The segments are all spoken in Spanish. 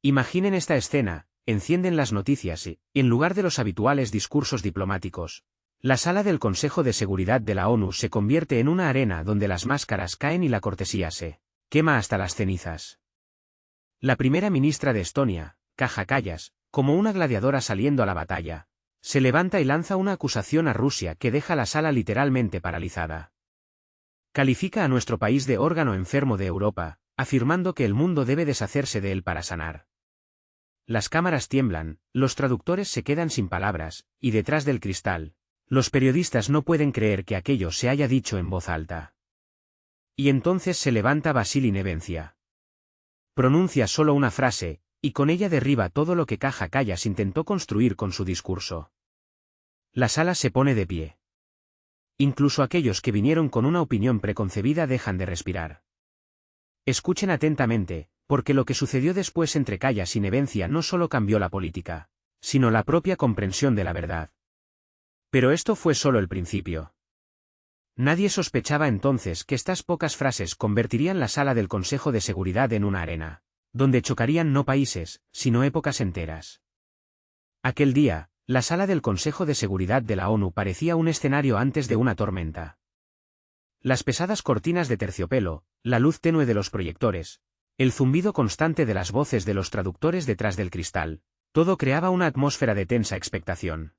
Imaginen esta escena, encienden las noticias y, en lugar de los habituales discursos diplomáticos, la sala del Consejo de Seguridad de la ONU se convierte en una arena donde las máscaras caen y la cortesía se quema hasta las cenizas. La primera ministra de Estonia, Kaja Kallas, como una gladiadora saliendo a la batalla, se levanta y lanza una acusación a Rusia que deja la sala literalmente paralizada. Califica a nuestro país de órgano enfermo de Europa, afirmando que el mundo debe deshacerse de él para sanar. Las cámaras tiemblan, los traductores se quedan sin palabras, y detrás del cristal, los periodistas no pueden creer que aquello se haya dicho en voz alta. Y entonces se levanta Vasili Nevencia. Pronuncia solo una frase, y con ella derriba todo lo que Kaja Kallas intentó construir con su discurso. La sala se pone de pie. Incluso aquellos que vinieron con una opinión preconcebida dejan de respirar. Escuchen atentamente, porque lo que sucedió después entre Kallas y Nevencia no solo cambió la política, sino la propia comprensión de la verdad. Pero esto fue solo el principio. Nadie sospechaba entonces que estas pocas frases convertirían la sala del Consejo de Seguridad en una arena, donde chocarían no países, sino épocas enteras. Aquel día, la sala del Consejo de Seguridad de la ONU parecía un escenario antes de una tormenta. Las pesadas cortinas de terciopelo, la luz tenue de los proyectores, el zumbido constante de las voces de los traductores detrás del cristal, todo creaba una atmósfera de tensa expectación.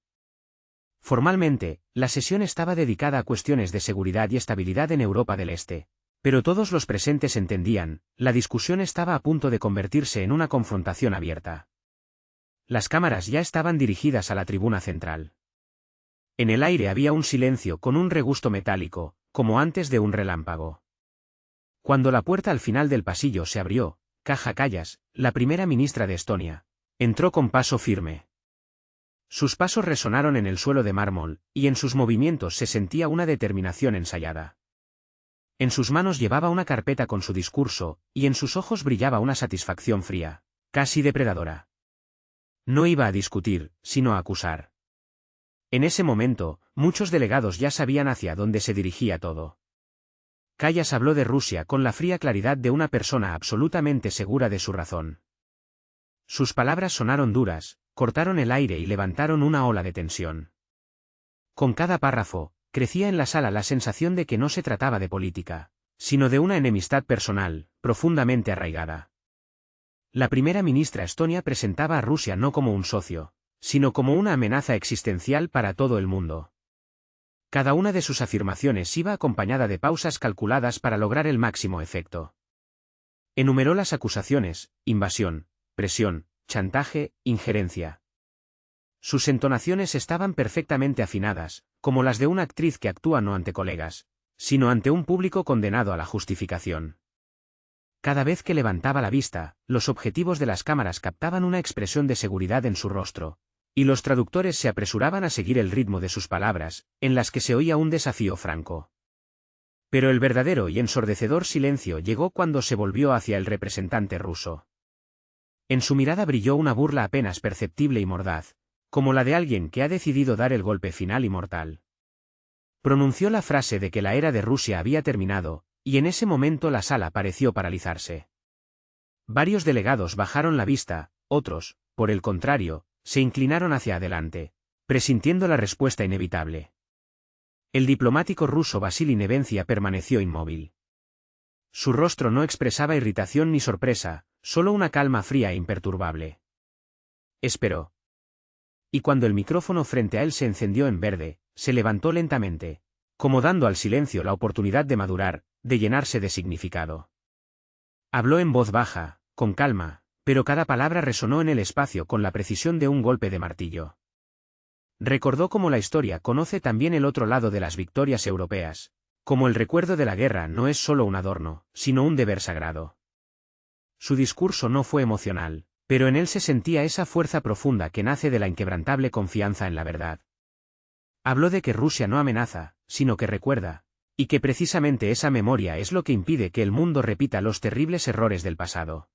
Formalmente, la sesión estaba dedicada a cuestiones de seguridad y estabilidad en Europa del Este, pero todos los presentes entendían, la discusión estaba a punto de convertirse en una confrontación abierta. Las cámaras ya estaban dirigidas a la tribuna central. En el aire había un silencio con un regusto metálico, como antes de un relámpago. Cuando la puerta al final del pasillo se abrió, Kaja Kallas, la primera ministra de Estonia, entró con paso firme. Sus pasos resonaron en el suelo de mármol, y en sus movimientos se sentía una determinación ensayada. En sus manos llevaba una carpeta con su discurso, y en sus ojos brillaba una satisfacción fría, casi depredadora. No iba a discutir, sino a acusar. En ese momento, muchos delegados ya sabían hacia dónde se dirigía todo. Kallas habló de Rusia con la fría claridad de una persona absolutamente segura de su razón. Sus palabras sonaron duras, cortaron el aire y levantaron una ola de tensión. Con cada párrafo, crecía en la sala la sensación de que no se trataba de política, sino de una enemistad personal, profundamente arraigada. La primera ministra estonia presentaba a Rusia no como un socio, sino como una amenaza existencial para todo el mundo. Cada una de sus afirmaciones iba acompañada de pausas calculadas para lograr el máximo efecto. Enumeró las acusaciones: invasión, presión, chantaje, injerencia. Sus entonaciones estaban perfectamente afinadas, como las de una actriz que actúa no ante colegas, sino ante un público condenado a la justificación. Cada vez que levantaba la vista, los objetivos de las cámaras captaban una expresión de seguridad en su rostro, y los traductores se apresuraban a seguir el ritmo de sus palabras, en las que se oía un desafío franco. Pero el verdadero y ensordecedor silencio llegó cuando se volvió hacia el representante ruso. En su mirada brilló una burla apenas perceptible y mordaz, como la de alguien que ha decidido dar el golpe final y mortal. Pronunció la frase de que la era de Rusia había terminado, y en ese momento la sala pareció paralizarse. Varios delegados bajaron la vista, otros, por el contrario, se inclinaron hacia adelante, presintiendo la respuesta inevitable. El diplomático ruso Vasili Nevencia permaneció inmóvil. Su rostro no expresaba irritación ni sorpresa, solo una calma fría e imperturbable. Esperó. Y cuando el micrófono frente a él se encendió en verde, se levantó lentamente, como dando al silencio la oportunidad de madurar, de llenarse de significado. Habló en voz baja, con calma, pero cada palabra resonó en el espacio con la precisión de un golpe de martillo. Recordó cómo la historia conoce también el otro lado de las victorias europeas, como el recuerdo de la guerra no es solo un adorno, sino un deber sagrado. Su discurso no fue emocional, pero en él se sentía esa fuerza profunda que nace de la inquebrantable confianza en la verdad. Habló de que Rusia no amenaza, sino que recuerda, y que precisamente esa memoria es lo que impide que el mundo repita los terribles errores del pasado.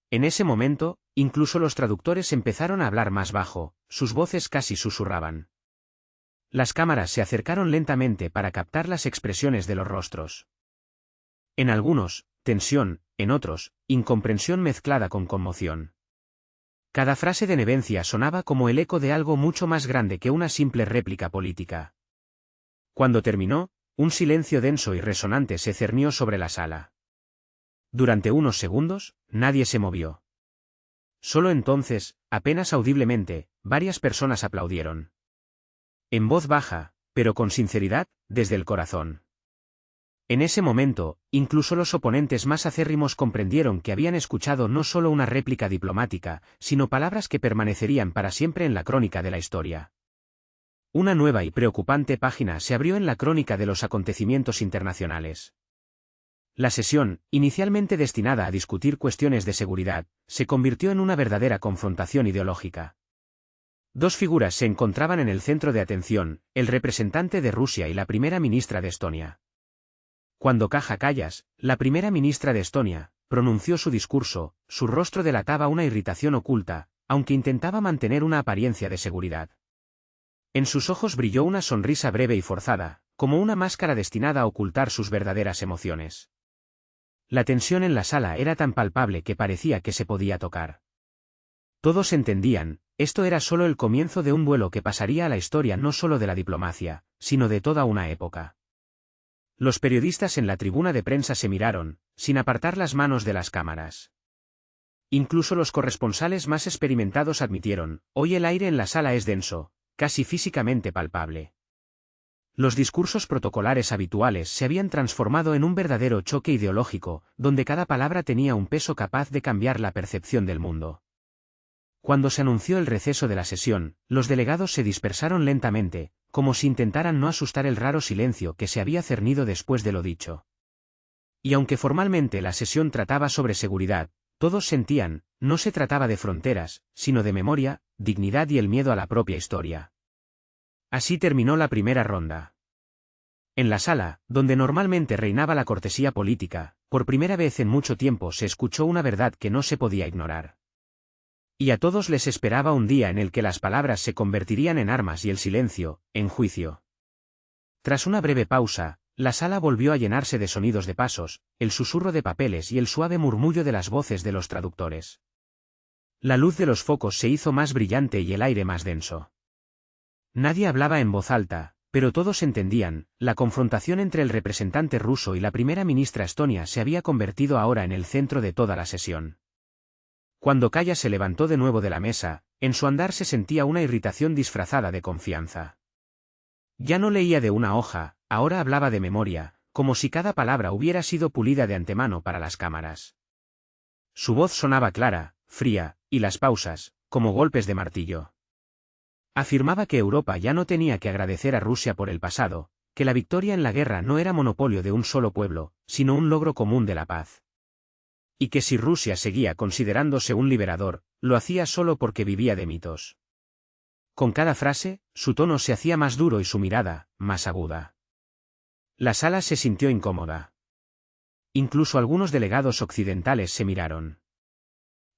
En ese momento, incluso los traductores empezaron a hablar más bajo, sus voces casi susurraban. Las cámaras se acercaron lentamente para captar las expresiones de los rostros. En algunos, tensión, en otros, incomprensión mezclada con conmoción. Cada frase de Nevencia sonaba como el eco de algo mucho más grande que una simple réplica política. Cuando terminó, un silencio denso y resonante se cernió sobre la sala. Durante unos segundos, nadie se movió. Solo entonces, apenas audiblemente, varias personas aplaudieron. En voz baja, pero con sinceridad, desde el corazón. En ese momento, incluso los oponentes más acérrimos comprendieron que habían escuchado no solo una réplica diplomática, sino palabras que permanecerían para siempre en la crónica de la historia. Una nueva y preocupante página se abrió en la crónica de los acontecimientos internacionales. La sesión, inicialmente destinada a discutir cuestiones de seguridad, se convirtió en una verdadera confrontación ideológica. Dos figuras se encontraban en el centro de atención, el representante de Rusia y la primera ministra de Estonia. Cuando Kaja Kallas, la primera ministra de Estonia, pronunció su discurso, su rostro delataba una irritación oculta, aunque intentaba mantener una apariencia de seguridad. En sus ojos brilló una sonrisa breve y forzada, como una máscara destinada a ocultar sus verdaderas emociones. La tensión en la sala era tan palpable que parecía que se podía tocar. Todos entendían, esto era solo el comienzo de un duelo que pasaría a la historia no solo de la diplomacia, sino de toda una época. Los periodistas en la tribuna de prensa se miraron, sin apartar las manos de las cámaras. Incluso los corresponsales más experimentados admitieron, hoy el aire en la sala es denso, casi físicamente palpable. Los discursos protocolares habituales se habían transformado en un verdadero choque ideológico, donde cada palabra tenía un peso capaz de cambiar la percepción del mundo. Cuando se anunció el receso de la sesión, los delegados se dispersaron lentamente, como si intentaran no asustar el raro silencio que se había cernido después de lo dicho. Y aunque formalmente la sesión trataba sobre seguridad, todos sentían, no se trataba de fronteras, sino de memoria, dignidad y el miedo a la propia historia. Así terminó la primera ronda. En la sala, donde normalmente reinaba la cortesía política, por primera vez en mucho tiempo se escuchó una verdad que no se podía ignorar. Y a todos les esperaba un día en el que las palabras se convertirían en armas y el silencio, en juicio. Tras una breve pausa, la sala volvió a llenarse de sonidos de pasos, el susurro de papeles y el suave murmullo de las voces de los traductores. La luz de los focos se hizo más brillante y el aire más denso. Nadie hablaba en voz alta, pero todos entendían, la confrontación entre el representante ruso y la primera ministra estonia se había convertido ahora en el centro de toda la sesión. Cuando Kallas se levantó de nuevo de la mesa, en su andar se sentía una irritación disfrazada de confianza. Ya no leía de una hoja, ahora hablaba de memoria, como si cada palabra hubiera sido pulida de antemano para las cámaras. Su voz sonaba clara, fría, y las pausas, como golpes de martillo. Afirmaba que Europa ya no tenía que agradecer a Rusia por el pasado, que la victoria en la guerra no era monopolio de un solo pueblo, sino un logro común de la paz. Y que si Rusia seguía considerándose un liberador, lo hacía solo porque vivía de mitos. Con cada frase, su tono se hacía más duro y su mirada, más aguda. La sala se sintió incómoda. Incluso algunos delegados occidentales se miraron.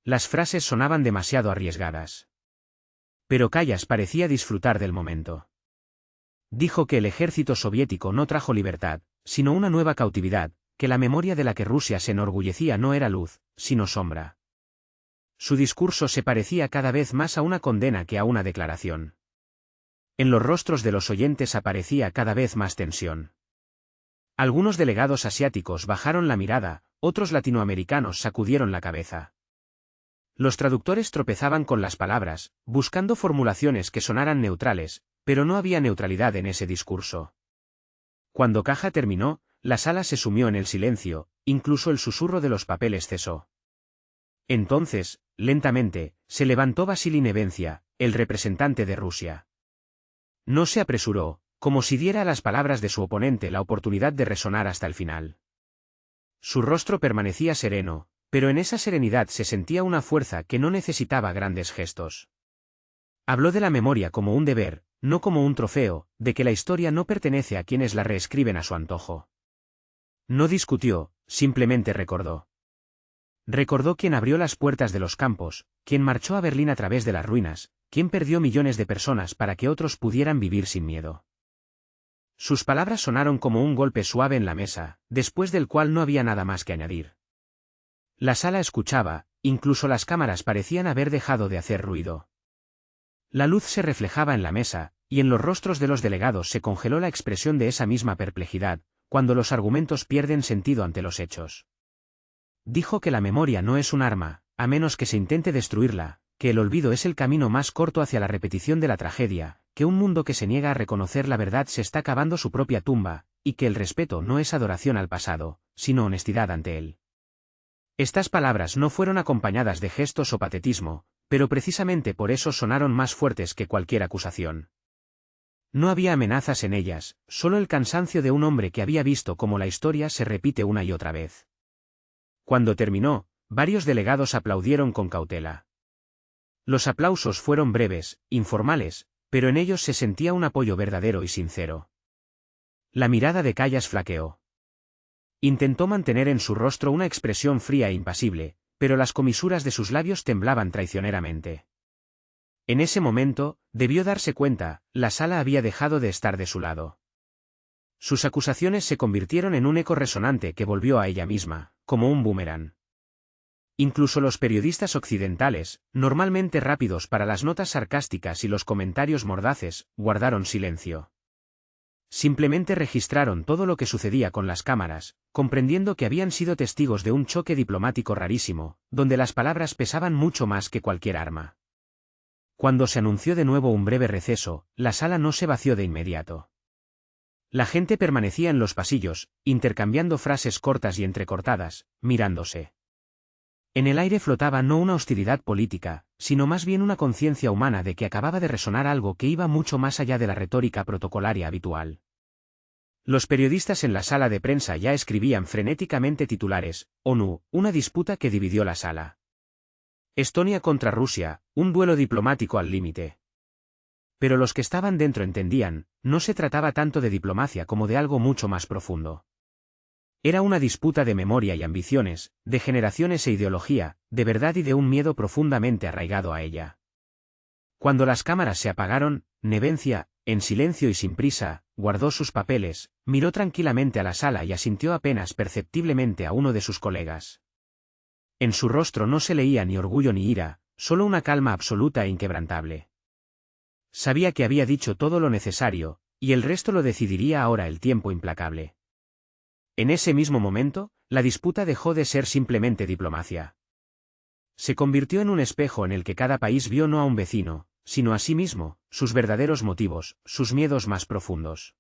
Las frases sonaban demasiado arriesgadas. Pero Kallas parecía disfrutar del momento. Dijo que el ejército soviético no trajo libertad, sino una nueva cautividad, que la memoria de la que Rusia se enorgullecía no era luz, sino sombra. Su discurso se parecía cada vez más a una condena que a una declaración. En los rostros de los oyentes aparecía cada vez más tensión. Algunos delegados asiáticos bajaron la mirada, otros latinoamericanos sacudieron la cabeza. Los traductores tropezaban con las palabras, buscando formulaciones que sonaran neutrales, pero no había neutralidad en ese discurso. Cuando Kaja terminó, la sala se sumió en el silencio, incluso el susurro de los papeles cesó. Entonces, lentamente, se levantó Vasili Nevencia, el representante de Rusia. No se apresuró, como si diera a las palabras de su oponente la oportunidad de resonar hasta el final. Su rostro permanecía sereno, pero en esa serenidad se sentía una fuerza que no necesitaba grandes gestos. Habló de la memoria como un deber, no como un trofeo, de que la historia no pertenece a quienes la reescriben a su antojo. No discutió, simplemente recordó. Recordó quién abrió las puertas de los campos, quién marchó a Berlín a través de las ruinas, quién perdió millones de personas para que otros pudieran vivir sin miedo. Sus palabras sonaron como un golpe suave en la mesa, después del cual no había nada más que añadir. La sala escuchaba, incluso las cámaras parecían haber dejado de hacer ruido. La luz se reflejaba en la mesa, y en los rostros de los delegados se congeló la expresión de esa misma perplejidad, cuando los argumentos pierden sentido ante los hechos. Dijo que la memoria no es un arma, a menos que se intente destruirla, que el olvido es el camino más corto hacia la repetición de la tragedia, que un mundo que se niega a reconocer la verdad se está cavando su propia tumba, y que el respeto no es adoración al pasado, sino honestidad ante él. Estas palabras no fueron acompañadas de gestos o patetismo, pero precisamente por eso sonaron más fuertes que cualquier acusación. No había amenazas en ellas, solo el cansancio de un hombre que había visto cómo la historia se repite una y otra vez. Cuando terminó, varios delegados aplaudieron con cautela. Los aplausos fueron breves, informales, pero en ellos se sentía un apoyo verdadero y sincero. La mirada de Callas flaqueó. Intentó mantener en su rostro una expresión fría e impasible, pero las comisuras de sus labios temblaban traicioneramente. En ese momento, debió darse cuenta, la sala había dejado de estar de su lado. Sus acusaciones se convirtieron en un eco resonante que volvió a ella misma, como un boomerang. Incluso los periodistas occidentales, normalmente rápidos para las notas sarcásticas y los comentarios mordaces, guardaron silencio. Simplemente registraron todo lo que sucedía con las cámaras, comprendiendo que habían sido testigos de un choque diplomático rarísimo, donde las palabras pesaban mucho más que cualquier arma. Cuando se anunció de nuevo un breve receso, la sala no se vació de inmediato. La gente permanecía en los pasillos, intercambiando frases cortas y entrecortadas, mirándose. En el aire flotaba no una hostilidad política, sino más bien una conciencia humana de que acababa de resonar algo que iba mucho más allá de la retórica protocolaria habitual. Los periodistas en la sala de prensa ya escribían frenéticamente titulares: ONU, una disputa que dividió la sala. Estonia contra Rusia, un duelo diplomático al límite. Pero los que estaban dentro entendían, no se trataba tanto de diplomacia como de algo mucho más profundo. Era una disputa de memoria y ambiciones, de generaciones e ideología, de verdad y de un miedo profundamente arraigado a ella. Cuando las cámaras se apagaron, Nevencia, en silencio y sin prisa, guardó sus papeles, miró tranquilamente a la sala y asintió apenas perceptiblemente a uno de sus colegas. En su rostro no se leía ni orgullo ni ira, solo una calma absoluta e inquebrantable. Sabía que había dicho todo lo necesario, y el resto lo decidiría ahora el tiempo implacable. En ese mismo momento, la disputa dejó de ser simplemente diplomacia. Se convirtió en un espejo en el que cada país vio no a un vecino, sino a sí mismo, sus verdaderos motivos, sus miedos más profundos.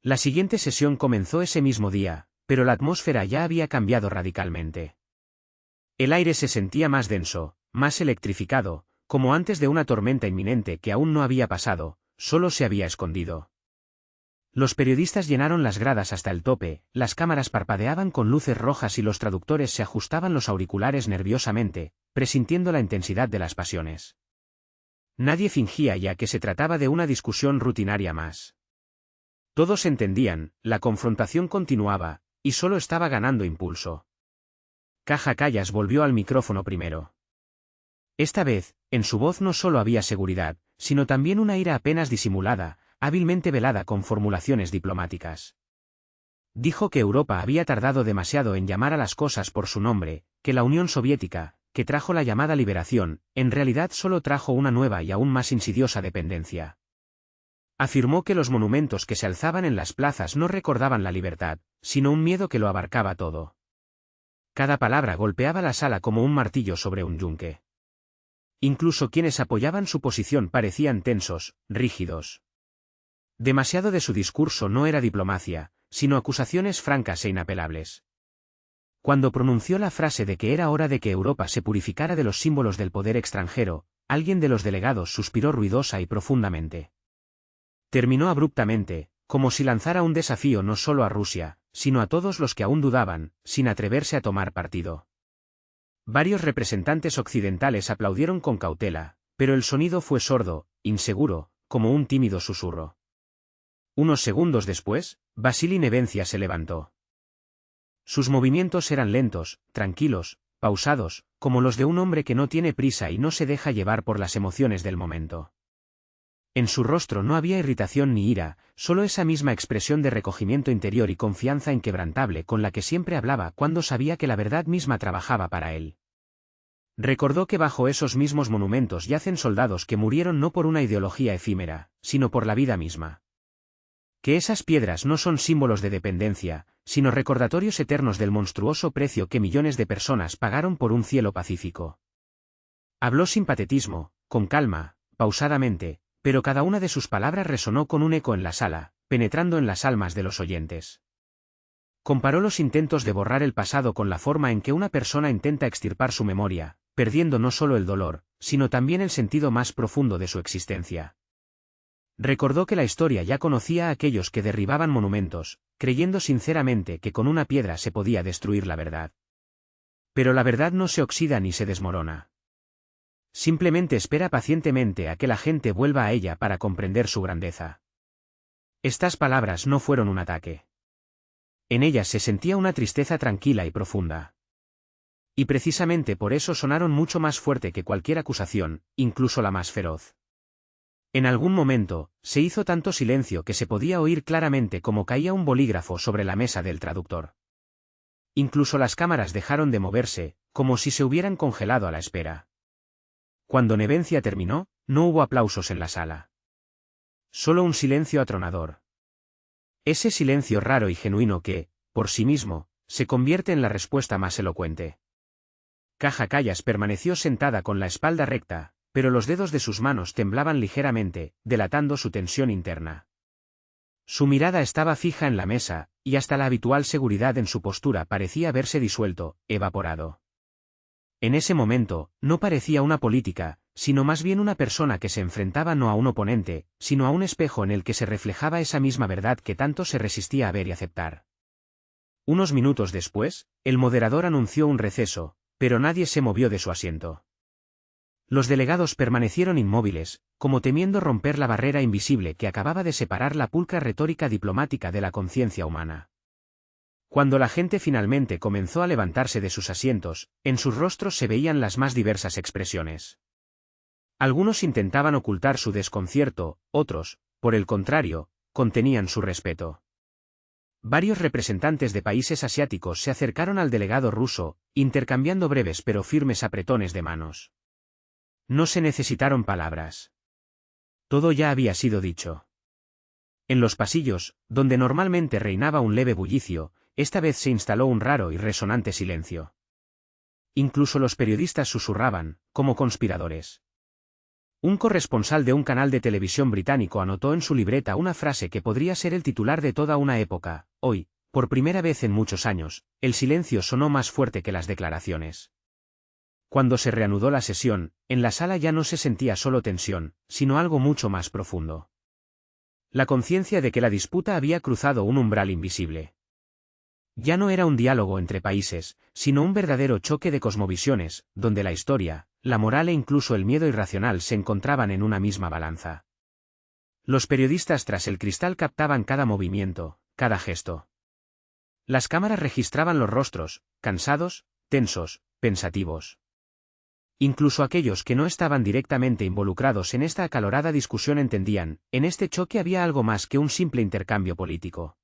La siguiente sesión comenzó ese mismo día, pero la atmósfera ya había cambiado radicalmente. El aire se sentía más denso, más electrificado, como antes de una tormenta inminente que aún no había pasado, solo se había escondido. Los periodistas llenaron las gradas hasta el tope, las cámaras parpadeaban con luces rojas y los traductores se ajustaban los auriculares nerviosamente, presintiendo la intensidad de las pasiones. Nadie fingía ya que se trataba de una discusión rutinaria más. Todos entendían, la confrontación continuaba, y solo estaba ganando impulso. Caja Callas volvió al micrófono primero. Esta vez, en su voz no solo había seguridad, sino también una ira apenas disimulada, hábilmente velada con formulaciones diplomáticas. Dijo que Europa había tardado demasiado en llamar a las cosas por su nombre, que la Unión Soviética, que trajo la llamada liberación, en realidad solo trajo una nueva y aún más insidiosa dependencia. Afirmó que los monumentos que se alzaban en las plazas no recordaban la libertad, sino un miedo que lo abarcaba todo. Cada palabra golpeaba la sala como un martillo sobre un yunque. Incluso quienes apoyaban su posición parecían tensos, rígidos. Demasiado de su discurso no era diplomacia, sino acusaciones francas e inapelables. Cuando pronunció la frase de que era hora de que Europa se purificara de los símbolos del poder extranjero, alguien de los delegados suspiró ruidosa y profundamente. Terminó abruptamente, como si lanzara un desafío no solo a Rusia, sino a todos los que aún dudaban, sin atreverse a tomar partido. Varios representantes occidentales aplaudieron con cautela, pero el sonido fue sordo, inseguro, como un tímido susurro. Unos segundos después, Vasili Nevencia se levantó. Sus movimientos eran lentos, tranquilos, pausados, como los de un hombre que no tiene prisa y no se deja llevar por las emociones del momento. En su rostro no había irritación ni ira, solo esa misma expresión de recogimiento interior y confianza inquebrantable con la que siempre hablaba cuando sabía que la verdad misma trabajaba para él. Recordó que bajo esos mismos monumentos yacen soldados que murieron no por una ideología efímera, sino por la vida misma. Que esas piedras no son símbolos de dependencia, sino recordatorios eternos del monstruoso precio que millones de personas pagaron por un cielo pacífico. Habló sin patetismo, con calma, pausadamente, pero cada una de sus palabras resonó con un eco en la sala, penetrando en las almas de los oyentes. Comparó los intentos de borrar el pasado con la forma en que una persona intenta extirpar su memoria, perdiendo no solo el dolor, sino también el sentido más profundo de su existencia. Recordó que la historia ya conocía a aquellos que derribaban monumentos, creyendo sinceramente que con una piedra se podía destruir la verdad. Pero la verdad no se oxida ni se desmorona. Simplemente espera pacientemente a que la gente vuelva a ella para comprender su grandeza. Estas palabras no fueron un ataque. En ellas se sentía una tristeza tranquila y profunda. Y precisamente por eso sonaron mucho más fuerte que cualquier acusación, incluso la más feroz. En algún momento, se hizo tanto silencio que se podía oír claramente cómo caía un bolígrafo sobre la mesa del traductor. Incluso las cámaras dejaron de moverse, como si se hubieran congelado a la espera. Cuando Nevencia terminó, no hubo aplausos en la sala. Solo un silencio atronador. Ese silencio raro y genuino que, por sí mismo, se convierte en la respuesta más elocuente. Caja Callas permaneció sentada con la espalda recta, pero los dedos de sus manos temblaban ligeramente, delatando su tensión interna. Su mirada estaba fija en la mesa, y hasta la habitual seguridad en su postura parecía haberse disuelto, evaporado. En ese momento, no parecía una política, sino más bien una persona que se enfrentaba no a un oponente, sino a un espejo en el que se reflejaba esa misma verdad que tanto se resistía a ver y aceptar. Unos minutos después, el moderador anunció un receso, pero nadie se movió de su asiento. Los delegados permanecieron inmóviles, como temiendo romper la barrera invisible que acababa de separar la pulcra retórica diplomática de la conciencia humana. Cuando la gente finalmente comenzó a levantarse de sus asientos, en sus rostros se veían las más diversas expresiones. Algunos intentaban ocultar su desconcierto, otros, por el contrario, contenían su respeto. Varios representantes de países asiáticos se acercaron al delegado ruso, intercambiando breves pero firmes apretones de manos. No se necesitaron palabras. Todo ya había sido dicho. En los pasillos, donde normalmente reinaba un leve bullicio, esta vez se instaló un raro y resonante silencio. Incluso los periodistas susurraban, como conspiradores. Un corresponsal de un canal de televisión británico anotó en su libreta una frase que podría ser el titular de toda una época: hoy, por primera vez en muchos años, el silencio sonó más fuerte que las declaraciones. Cuando se reanudó la sesión, en la sala ya no se sentía solo tensión, sino algo mucho más profundo. La conciencia de que la disputa había cruzado un umbral invisible. Ya no era un diálogo entre países, sino un verdadero choque de cosmovisiones, donde la historia, la moral e incluso el miedo irracional se encontraban en una misma balanza. Los periodistas tras el cristal captaban cada movimiento, cada gesto. Las cámaras registraban los rostros, cansados, tensos, pensativos. Incluso aquellos que no estaban directamente involucrados en esta acalorada discusión entendían, en este choque había algo más que un simple intercambio político.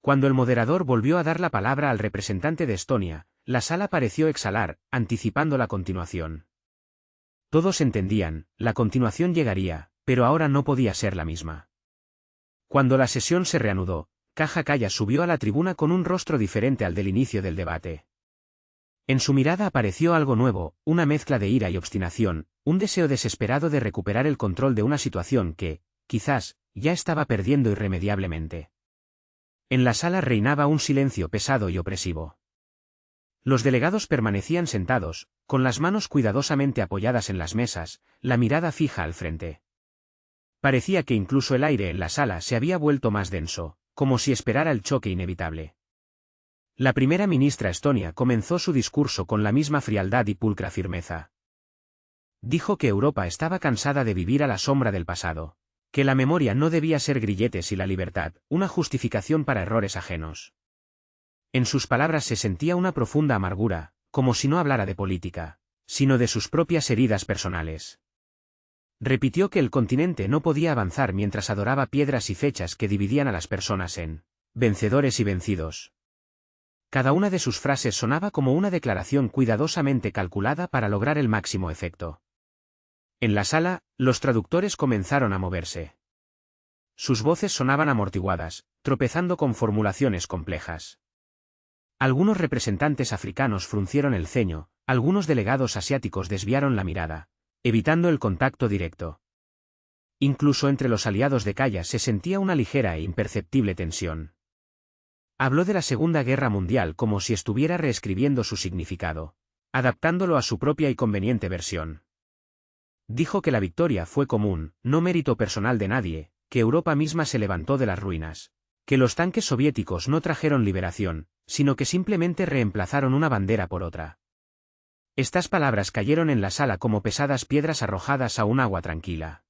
Cuando el moderador volvió a dar la palabra al representante de Estonia, la sala pareció exhalar, anticipando la continuación. Todos entendían, la continuación llegaría, pero ahora no podía ser la misma. Cuando la sesión se reanudó, Caja Callas subió a la tribuna con un rostro diferente al del inicio del debate. En su mirada apareció algo nuevo, una mezcla de ira y obstinación, un deseo desesperado de recuperar el control de una situación que, quizás, ya estaba perdiendo irremediablemente. En la sala reinaba un silencio pesado y opresivo. Los delegados permanecían sentados, con las manos cuidadosamente apoyadas en las mesas, la mirada fija al frente. Parecía que incluso el aire en la sala se había vuelto más denso, como si esperara el choque inevitable. La primera ministra estonia comenzó su discurso con la misma frialdad y pulcra firmeza. Dijo que Europa estaba cansada de vivir a la sombra del pasado, que la memoria no debía ser grilletes y la libertad, una justificación para errores ajenos. En sus palabras se sentía una profunda amargura, como si no hablara de política, sino de sus propias heridas personales. Repitió que el continente no podía avanzar mientras adoraba piedras y fechas que dividían a las personas en vencedores y vencidos. Cada una de sus frases sonaba como una declaración cuidadosamente calculada para lograr el máximo efecto. En la sala, los traductores comenzaron a moverse. Sus voces sonaban amortiguadas, tropezando con formulaciones complejas. Algunos representantes africanos fruncieron el ceño, algunos delegados asiáticos desviaron la mirada, evitando el contacto directo. Incluso entre los aliados de Kaya se sentía una ligera e imperceptible tensión. Habló de la Segunda Guerra Mundial como si estuviera reescribiendo su significado, adaptándolo a su propia y conveniente versión. Dijo que la victoria fue común, no mérito personal de nadie, que Europa misma se levantó de las ruinas, que los tanques soviéticos no trajeron liberación, sino que simplemente reemplazaron una bandera por otra. Estas palabras cayeron en la sala como pesadas piedras arrojadas a un agua tranquila.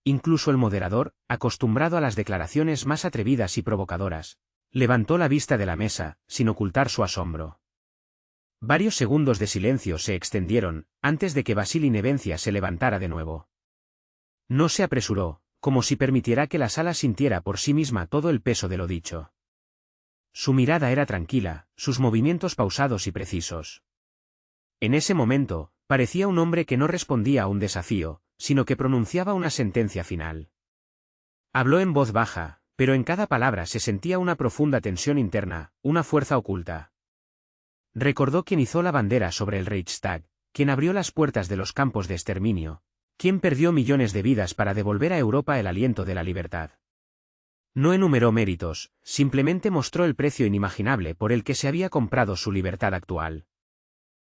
Incluso el moderador, acostumbrado a las declaraciones más atrevidas y provocadoras, levantó la vista de la mesa, sin ocultar su asombro. Varios segundos de silencio se extendieron, antes de que Vasili Nevencia se levantara de nuevo. No se apresuró, como si permitiera que la sala sintiera por sí misma todo el peso de lo dicho. Su mirada era tranquila, sus movimientos pausados y precisos. En ese momento, parecía un hombre que no respondía a un desafío, sino que pronunciaba una sentencia final. Habló en voz baja, pero en cada palabra se sentía una profunda tensión interna, una fuerza oculta. Recordó quien izó la bandera sobre el Reichstag, quien abrió las puertas de los campos de exterminio, quien perdió millones de vidas para devolver a Europa el aliento de la libertad. No enumeró méritos, simplemente mostró el precio inimaginable por el que se había comprado su libertad actual.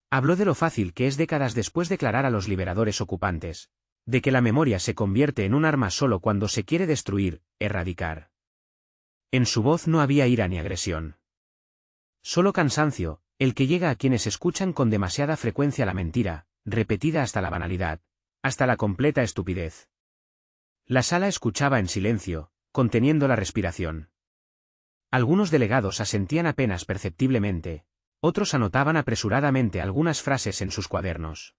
Habló de lo fácil que es décadas después declarar a los liberadores ocupantes, de que la memoria se convierte en un arma solo cuando se quiere destruir, erradicar. En su voz no había ira ni agresión. Solo cansancio, el que llega a quienes escuchan con demasiada frecuencia la mentira, repetida hasta la banalidad, hasta la completa estupidez. La sala escuchaba en silencio, conteniendo la respiración. Algunos delegados asentían apenas perceptiblemente, otros anotaban apresuradamente algunas frases en sus cuadernos.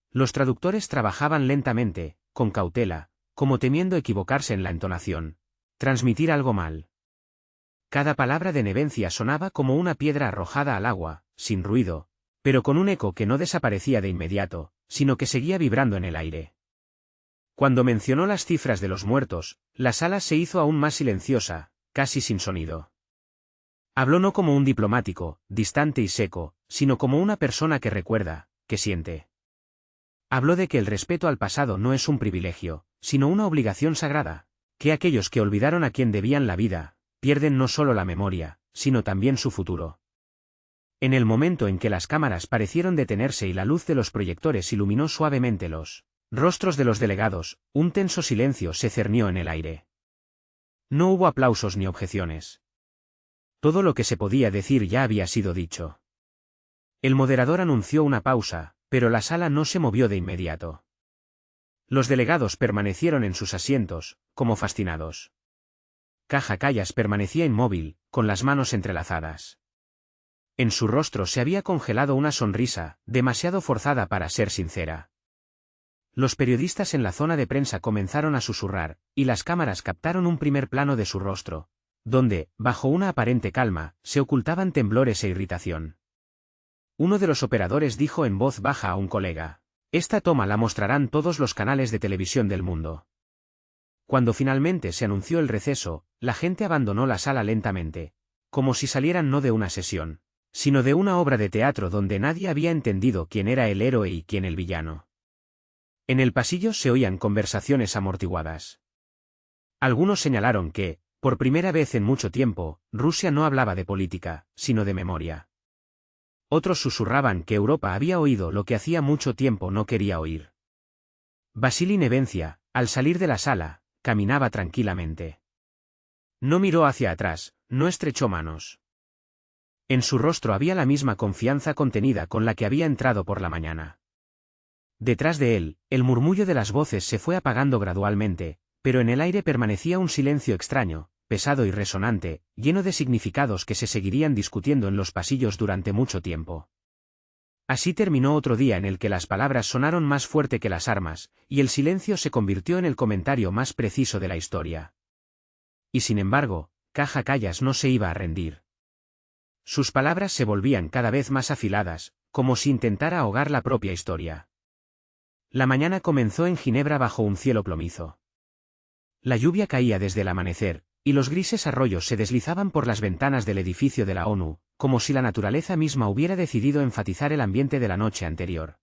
Los traductores trabajaban lentamente, con cautela, como temiendo equivocarse en la entonación, transmitir algo mal. Cada palabra de Nevencia sonaba como una piedra arrojada al agua, sin ruido, pero con un eco que no desaparecía de inmediato, sino que seguía vibrando en el aire. Cuando mencionó las cifras de los muertos, la sala se hizo aún más silenciosa, casi sin sonido. Habló no como un diplomático, distante y seco, sino como una persona que recuerda, que siente. Habló de que el respeto al pasado no es un privilegio, sino una obligación sagrada, que aquellos que olvidaron a quien debían la vida, pierden no solo la memoria, sino también su futuro. En el momento en que las cámaras parecieron detenerse y la luz de los proyectores iluminó suavemente los rostros de los delegados, un tenso silencio se cernió en el aire. No hubo aplausos ni objeciones. Todo lo que se podía decir ya había sido dicho. El moderador anunció una pausa, pero la sala no se movió de inmediato. Los delegados permanecieron en sus asientos, como fascinados. Caja Callas permanecía inmóvil, con las manos entrelazadas. En su rostro se había congelado una sonrisa, demasiado forzada para ser sincera. Los periodistas en la zona de prensa comenzaron a susurrar, y las cámaras captaron un primer plano de su rostro, donde, bajo una aparente calma, se ocultaban temblores e irritación. Uno de los operadores dijo en voz baja a un colega: «Esta toma la mostrarán todos los canales de televisión del mundo». Cuando finalmente se anunció el receso, la gente abandonó la sala lentamente, como si salieran no de una sesión, sino de una obra de teatro donde nadie había entendido quién era el héroe y quién el villano. En el pasillo se oían conversaciones amortiguadas. Algunos señalaron que, por primera vez en mucho tiempo, Rusia no hablaba de política, sino de memoria. Otros susurraban que Europa había oído lo que hacía mucho tiempo no quería oír. Vasili Nevencia, al salir de la sala, caminaba tranquilamente. No miró hacia atrás, no estrechó manos. En su rostro había la misma confianza contenida con la que había entrado por la mañana. Detrás de él, el murmullo de las voces se fue apagando gradualmente, pero en el aire permanecía un silencio extraño, pesado y resonante, lleno de significados que se seguirían discutiendo en los pasillos durante mucho tiempo. Así terminó otro día en el que las palabras sonaron más fuerte que las armas, y el silencio se convirtió en el comentario más preciso de la historia. Y sin embargo, Caja Callas no se iba a rendir. Sus palabras se volvían cada vez más afiladas, como si intentara ahogar la propia historia. La mañana comenzó en Ginebra bajo un cielo plomizo. La lluvia caía desde el amanecer, y los grises arroyos se deslizaban por las ventanas del edificio de la ONU, como si la naturaleza misma hubiera decidido enfatizar el ambiente de la noche anterior.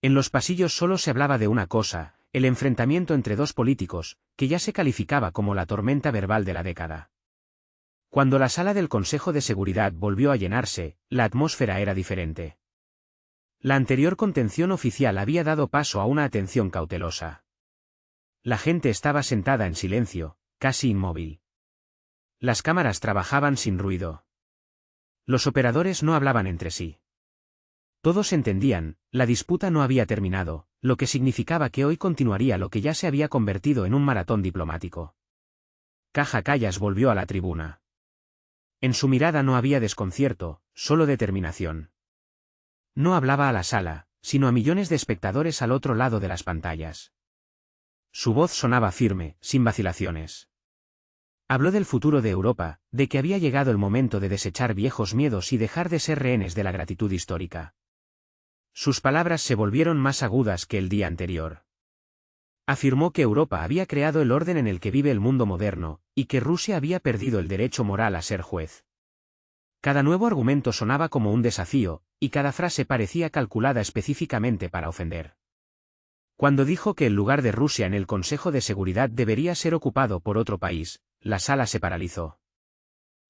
En los pasillos solo se hablaba de una cosa, el enfrentamiento entre dos políticos, que ya se calificaba como la tormenta verbal de la década. Cuando la sala del Consejo de Seguridad volvió a llenarse, la atmósfera era diferente. La anterior contención oficial había dado paso a una atención cautelosa. La gente estaba sentada en silencio, casi inmóvil. Las cámaras trabajaban sin ruido. Los operadores no hablaban entre sí. Todos entendían, la disputa no había terminado, lo que significaba que hoy continuaría lo que ya se había convertido en un maratón diplomático. Caja Callas volvió a la tribuna. En su mirada no había desconcierto, solo determinación. No hablaba a la sala, sino a millones de espectadores al otro lado de las pantallas. Su voz sonaba firme, sin vacilaciones. Habló del futuro de Europa, de que había llegado el momento de desechar viejos miedos y dejar de ser rehenes de la gratitud histórica. Sus palabras se volvieron más agudas que el día anterior. Afirmó que Europa había creado el orden en el que vive el mundo moderno, y que Rusia había perdido el derecho moral a ser juez. Cada nuevo argumento sonaba como un desafío, y cada frase parecía calculada específicamente para ofender. Cuando dijo que el lugar de Rusia en el Consejo de Seguridad debería ser ocupado por otro país, la sala se paralizó.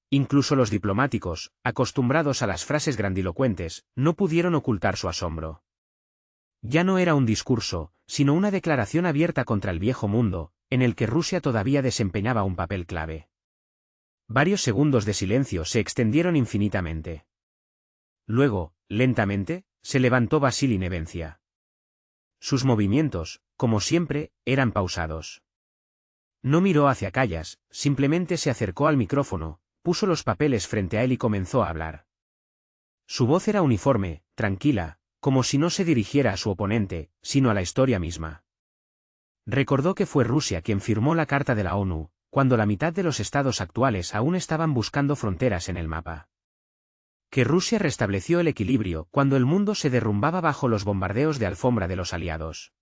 Incluso los diplomáticos, acostumbrados a las frases grandilocuentes, no pudieron ocultar su asombro. Ya no era un discurso, sino una declaración abierta contra el viejo mundo, en el que Rusia todavía desempeñaba un papel clave. Varios segundos de silencio se extendieron infinitamente. Luego, lentamente, se levantó Vasili Nevencia. Sus movimientos, como siempre, eran pausados. No miró hacia Callas, simplemente se acercó al micrófono, puso los papeles frente a él y comenzó a hablar. Su voz era uniforme, tranquila, como si no se dirigiera a su oponente, sino a la historia misma. Recordó que fue Rusia quien firmó la Carta de la ONU, cuando la mitad de los estados actuales aún estaban buscando fronteras en el mapa. Que Rusia restableció el equilibrio cuando el mundo se derrumbaba bajo los bombardeos de alfombra de los aliados.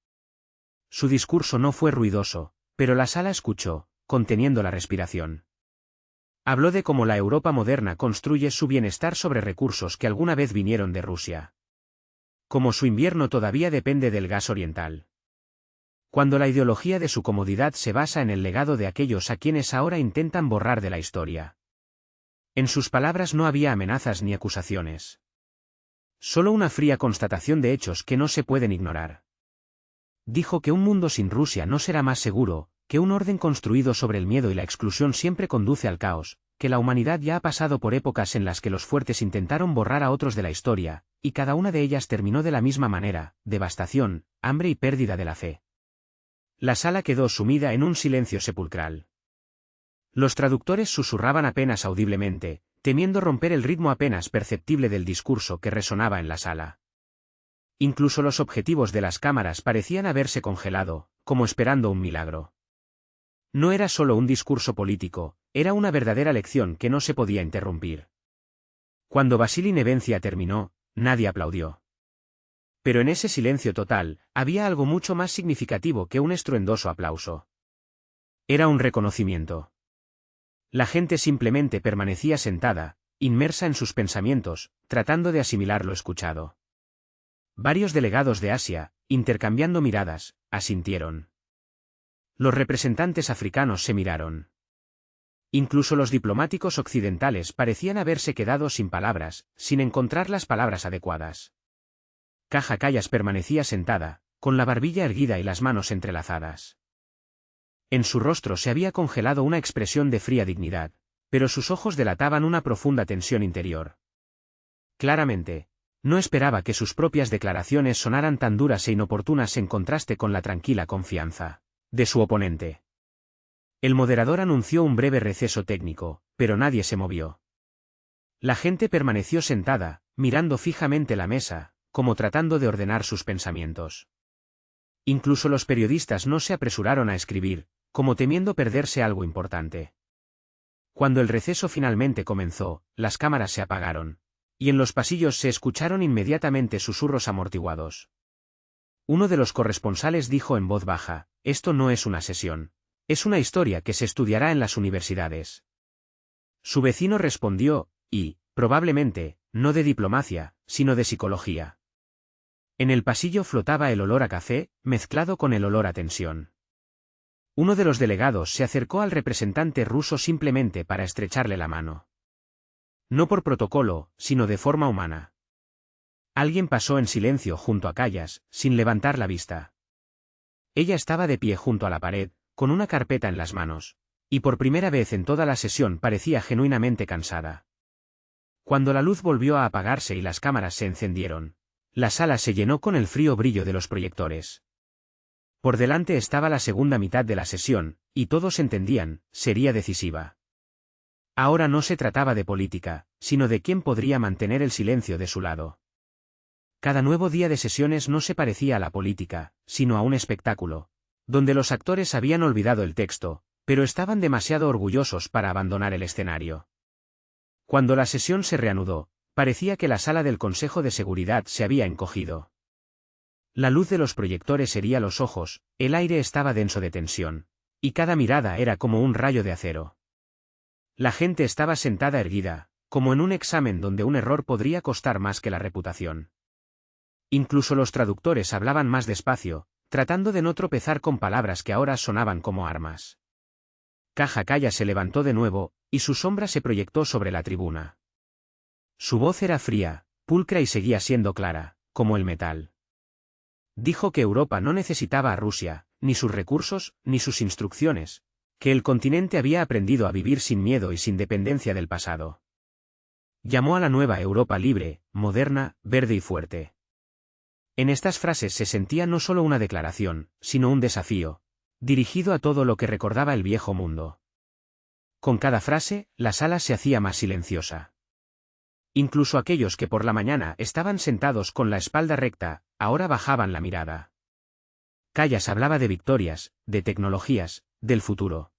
Su discurso no fue ruidoso, pero la sala escuchó, conteniendo la respiración. Habló de cómo la Europa moderna construye su bienestar sobre recursos que alguna vez vinieron de Rusia. Como su invierno todavía depende del gas oriental. Cuando la ideología de su comodidad se basa en el legado de aquellos a quienes ahora intentan borrar de la historia. En sus palabras no había amenazas ni acusaciones. Solo una fría constatación de hechos que no se pueden ignorar. Dijo que un mundo sin Rusia no será más seguro, que un orden construido sobre el miedo y la exclusión siempre conduce al caos, que la humanidad ya ha pasado por épocas en las que los fuertes intentaron borrar a otros de la historia, y cada una de ellas terminó de la misma manera, devastación, hambre y pérdida de la fe. La sala quedó sumida en un silencio sepulcral. Los traductores susurraban apenas audiblemente, temiendo romper el ritmo apenas perceptible del discurso que resonaba en la sala. Incluso los objetivos de las cámaras parecían haberse congelado, como esperando un milagro. No era solo un discurso político, era una verdadera lección que no se podía interrumpir. Cuando Vasili Nevencia terminó, nadie aplaudió. Pero en ese silencio total, había algo mucho más significativo que un estruendoso aplauso. Era un reconocimiento. La gente simplemente permanecía sentada, inmersa en sus pensamientos, tratando de asimilar lo escuchado. Varios delegados de Asia, intercambiando miradas, asintieron. Los representantes africanos se miraron. Incluso los diplomáticos occidentales parecían haberse quedado sin palabras, sin encontrar las palabras adecuadas. Caja Callas permanecía sentada, con la barbilla erguida y las manos entrelazadas. En su rostro se había congelado una expresión de fría dignidad, pero sus ojos delataban una profunda tensión interior. Claramente, no esperaba que sus propias declaraciones sonaran tan duras e inoportunas en contraste con la tranquila confianza de su oponente. El moderador anunció un breve receso técnico, pero nadie se movió. La gente permaneció sentada, mirando fijamente la mesa, como tratando de ordenar sus pensamientos. Incluso los periodistas no se apresuraron a escribir, como temiendo perderse algo importante. Cuando el receso finalmente comenzó, las cámaras se apagaron, y en los pasillos se escucharon inmediatamente susurros amortiguados. Uno de los corresponsales dijo en voz baja: «Esto no es una sesión. Es una historia que se estudiará en las universidades». Su vecino respondió: «Y, probablemente, no de diplomacia, sino de psicología». En el pasillo flotaba el olor a café, mezclado con el olor a tensión. Uno de los delegados se acercó al representante ruso simplemente para estrecharle la mano. No por protocolo, sino de forma humana. Alguien pasó en silencio junto a Callas, sin levantar la vista. Ella estaba de pie junto a la pared, con una carpeta en las manos, y por primera vez en toda la sesión parecía genuinamente cansada. Cuando la luz volvió a apagarse y las cámaras se encendieron, la sala se llenó con el frío brillo de los proyectores. Por delante estaba la segunda mitad de la sesión, y todos entendían, sería decisiva. Ahora no se trataba de política, sino de quién podría mantener el silencio de su lado. Cada nuevo día de sesiones no se parecía a la política, sino a un espectáculo, donde los actores habían olvidado el texto, pero estaban demasiado orgullosos para abandonar el escenario. Cuando la sesión se reanudó, parecía que la sala del Consejo de Seguridad se había encogido. La luz de los proyectores hería los ojos, el aire estaba denso de tensión, y cada mirada era como un rayo de acero. La gente estaba sentada erguida, como en un examen donde un error podría costar más que la reputación. Incluso los traductores hablaban más despacio, tratando de no tropezar con palabras que ahora sonaban como armas. Caja Callas se levantó de nuevo, y su sombra se proyectó sobre la tribuna. Su voz era fría, pulcra y seguía siendo clara, como el metal. Dijo que Europa no necesitaba a Rusia, ni sus recursos, ni sus instrucciones, que el continente había aprendido a vivir sin miedo y sin dependencia del pasado. Llamó a la nueva Europa libre, moderna, verde y fuerte. En estas frases se sentía no solo una declaración, sino un desafío, dirigido a todo lo que recordaba el viejo mundo. Con cada frase, la sala se hacía más silenciosa. Incluso aquellos que por la mañana estaban sentados con la espalda recta, ahora bajaban la mirada. Callas hablaba de victorias, de tecnologías, del futuro.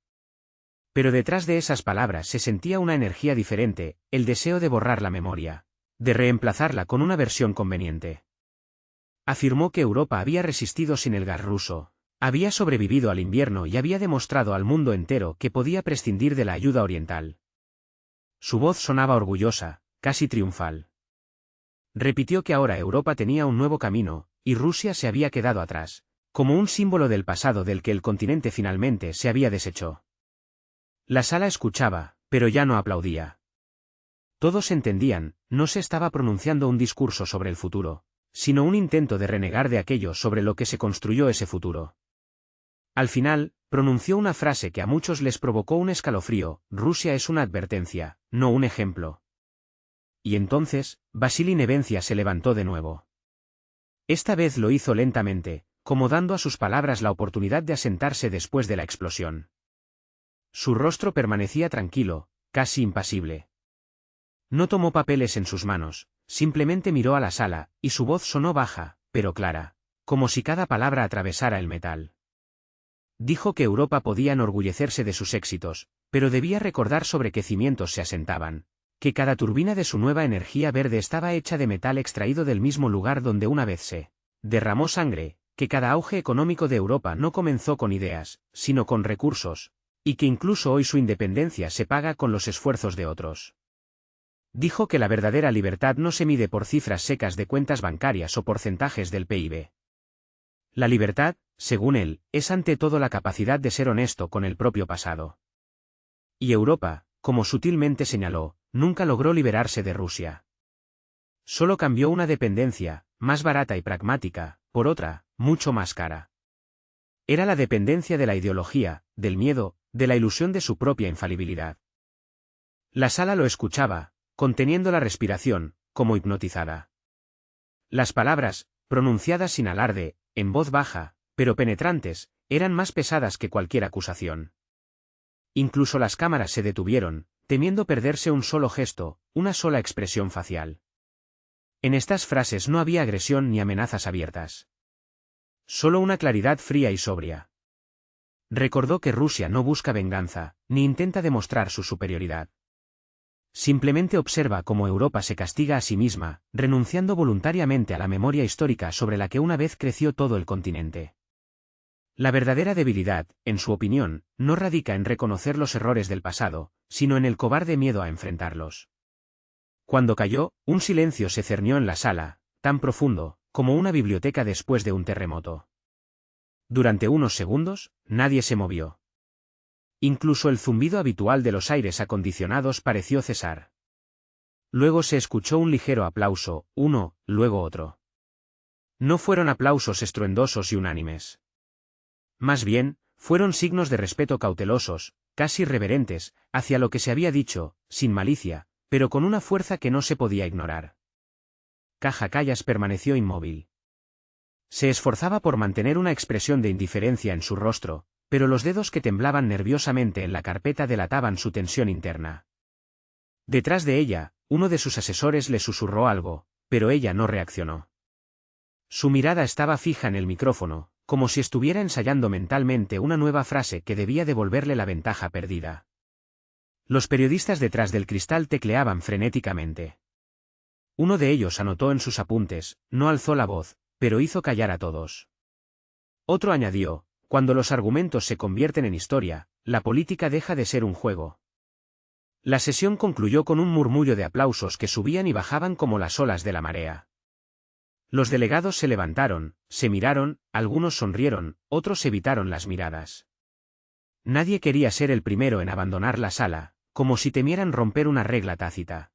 Pero detrás de esas palabras se sentía una energía diferente, el deseo de borrar la memoria, de reemplazarla con una versión conveniente. Afirmó que Europa había resistido sin el gas ruso, había sobrevivido al invierno y había demostrado al mundo entero que podía prescindir de la ayuda oriental. Su voz sonaba orgullosa, casi triunfal. Repitió que ahora Europa tenía un nuevo camino, y Rusia se había quedado atrás, como un símbolo del pasado del que el continente finalmente se había deshecho. La sala escuchaba, pero ya no aplaudía. Todos entendían, no se estaba pronunciando un discurso sobre el futuro, sino un intento de renegar de aquello sobre lo que se construyó ese futuro. Al final, pronunció una frase que a muchos les provocó un escalofrío: Rusia es una advertencia, no un ejemplo. Y entonces, Vasili Nevencia se levantó de nuevo. Esta vez lo hizo lentamente, como dando a sus palabras la oportunidad de asentarse después de la explosión. Su rostro permanecía tranquilo, casi impasible. No tomó papeles en sus manos, simplemente miró a la sala, y su voz sonó baja, pero clara, como si cada palabra atravesara el metal. Dijo que Europa podía enorgullecerse de sus éxitos, pero debía recordar sobre qué cimientos se asentaban, que cada turbina de su nueva energía verde estaba hecha de metal extraído del mismo lugar donde una vez se derramó sangre, que cada auge económico de Europa no comenzó con ideas, sino con recursos, y que incluso hoy su independencia se paga con los esfuerzos de otros. Dijo que la verdadera libertad no se mide por cifras secas de cuentas bancarias o porcentajes del PIB. La libertad, según él, es ante todo la capacidad de ser honesto con el propio pasado. Y Europa, como sutilmente señaló, nunca logró liberarse de Rusia. Solo cambió una dependencia, más barata y pragmática, por otra, mucho más cara. Era la dependencia de la ideología, del miedo, de la ilusión de su propia infalibilidad. La sala lo escuchaba, conteniendo la respiración, como hipnotizada. Las palabras, pronunciadas sin alarde, en voz baja, pero penetrantes, eran más pesadas que cualquier acusación. Incluso las cámaras se detuvieron, temiendo perderse un solo gesto, una sola expresión facial. En estas frases no había agresión ni amenazas abiertas. Solo una claridad fría y sobria. Recordó que Rusia no busca venganza, ni intenta demostrar su superioridad. Simplemente observa cómo Europa se castiga a sí misma, renunciando voluntariamente a la memoria histórica sobre la que una vez creció todo el continente. La verdadera debilidad, en su opinión, no radica en reconocer los errores del pasado, sino en el cobarde miedo a enfrentarlos. Cuando cayó, un silencio se cernió en la sala, tan profundo, como una biblioteca después de un terremoto. Durante unos segundos, nadie se movió. Incluso el zumbido habitual de los aires acondicionados pareció cesar. Luego se escuchó un ligero aplauso, uno, luego otro. No fueron aplausos estruendosos y unánimes. Más bien, fueron signos de respeto cautelosos, casi reverentes, hacia lo que se había dicho, sin malicia, pero con una fuerza que no se podía ignorar. Kaja Kallas permaneció inmóvil. Se esforzaba por mantener una expresión de indiferencia en su rostro, pero los dedos que temblaban nerviosamente en la carpeta delataban su tensión interna. Detrás de ella, uno de sus asesores le susurró algo, pero ella no reaccionó. Su mirada estaba fija en el micrófono, como si estuviera ensayando mentalmente una nueva frase que debía devolverle la ventaja perdida. Los periodistas detrás del cristal tecleaban frenéticamente. Uno de ellos anotó en sus apuntes, no alzó la voz, pero hizo callar a todos. Otro añadió: cuando los argumentos se convierten en historia, la política deja de ser un juego. La sesión concluyó con un murmullo de aplausos que subían y bajaban como las olas de la marea. Los delegados se levantaron, se miraron, algunos sonrieron, otros evitaron las miradas. Nadie quería ser el primero en abandonar la sala, como si temieran romper una regla tácita.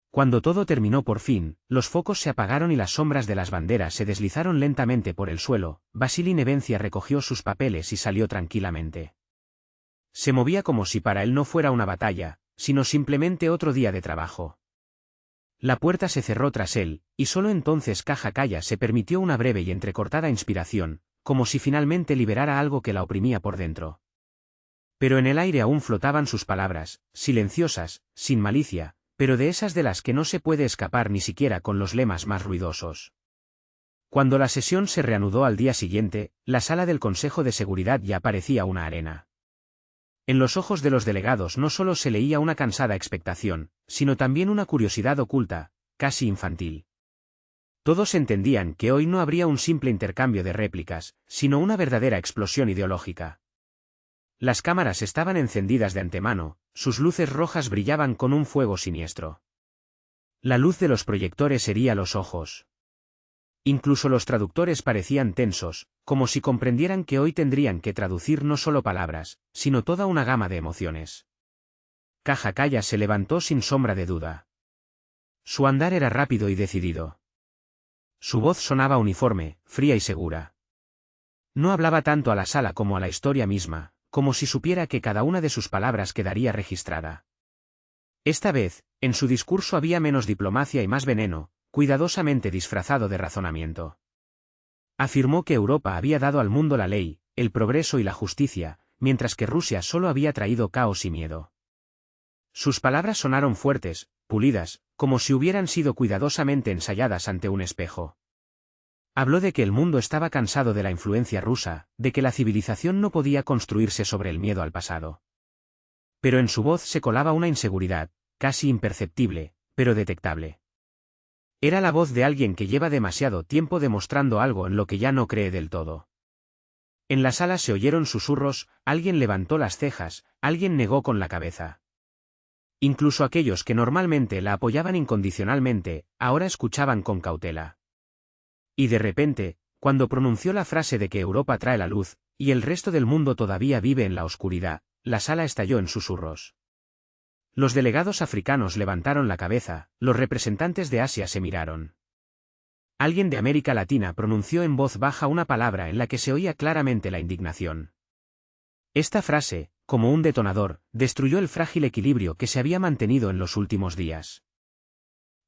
Cuando todo terminó por fin, los focos se apagaron y las sombras de las banderas se deslizaron lentamente por el suelo. Vasili Nevencia recogió sus papeles y salió tranquilamente. Se movía como si para él no fuera una batalla, sino simplemente otro día de trabajo. La puerta se cerró tras él, y solo entonces Kaja Kallas se permitió una breve y entrecortada inspiración, como si finalmente liberara algo que la oprimía por dentro. Pero en el aire aún flotaban sus palabras, silenciosas, sin malicia, pero de esas de las que no se puede escapar ni siquiera con los lemas más ruidosos. Cuando la sesión se reanudó al día siguiente, la sala del Consejo de Seguridad ya parecía una arena. En los ojos de los delegados no solo se leía una cansada expectación, sino también una curiosidad oculta, casi infantil. Todos entendían que hoy no habría un simple intercambio de réplicas, sino una verdadera explosión ideológica. Las cámaras estaban encendidas de antemano, sus luces rojas brillaban con un fuego siniestro. La luz de los proyectores hería los ojos. Incluso los traductores parecían tensos, como si comprendieran que hoy tendrían que traducir no solo palabras, sino toda una gama de emociones. Kaja Kallas se levantó sin sombra de duda. Su andar era rápido y decidido. Su voz sonaba uniforme, fría y segura. No hablaba tanto a la sala como a la historia misma, como si supiera que cada una de sus palabras quedaría registrada. Esta vez, en su discurso había menos diplomacia y más veneno, cuidadosamente disfrazado de razonamiento. Afirmó que Europa había dado al mundo la ley, el progreso y la justicia, mientras que Rusia solo había traído caos y miedo. Sus palabras sonaron fuertes, pulidas, como si hubieran sido cuidadosamente ensayadas ante un espejo. Habló de que el mundo estaba cansado de la influencia rusa, de que la civilización no podía construirse sobre el miedo al pasado. Pero en su voz se colaba una inseguridad, casi imperceptible, pero detectable. Era la voz de alguien que lleva demasiado tiempo demostrando algo en lo que ya no cree del todo. En la sala se oyeron susurros, alguien levantó las cejas, alguien negó con la cabeza. Incluso aquellos que normalmente la apoyaban incondicionalmente, ahora escuchaban con cautela. Y de repente, cuando pronunció la frase de que Europa trae la luz, y el resto del mundo todavía vive en la oscuridad, la sala estalló en susurros. Los delegados africanos levantaron la cabeza, los representantes de Asia se miraron. Alguien de América Latina pronunció en voz baja una palabra en la que se oía claramente la indignación. Esta frase, como un detonador, destruyó el frágil equilibrio que se había mantenido en los últimos días.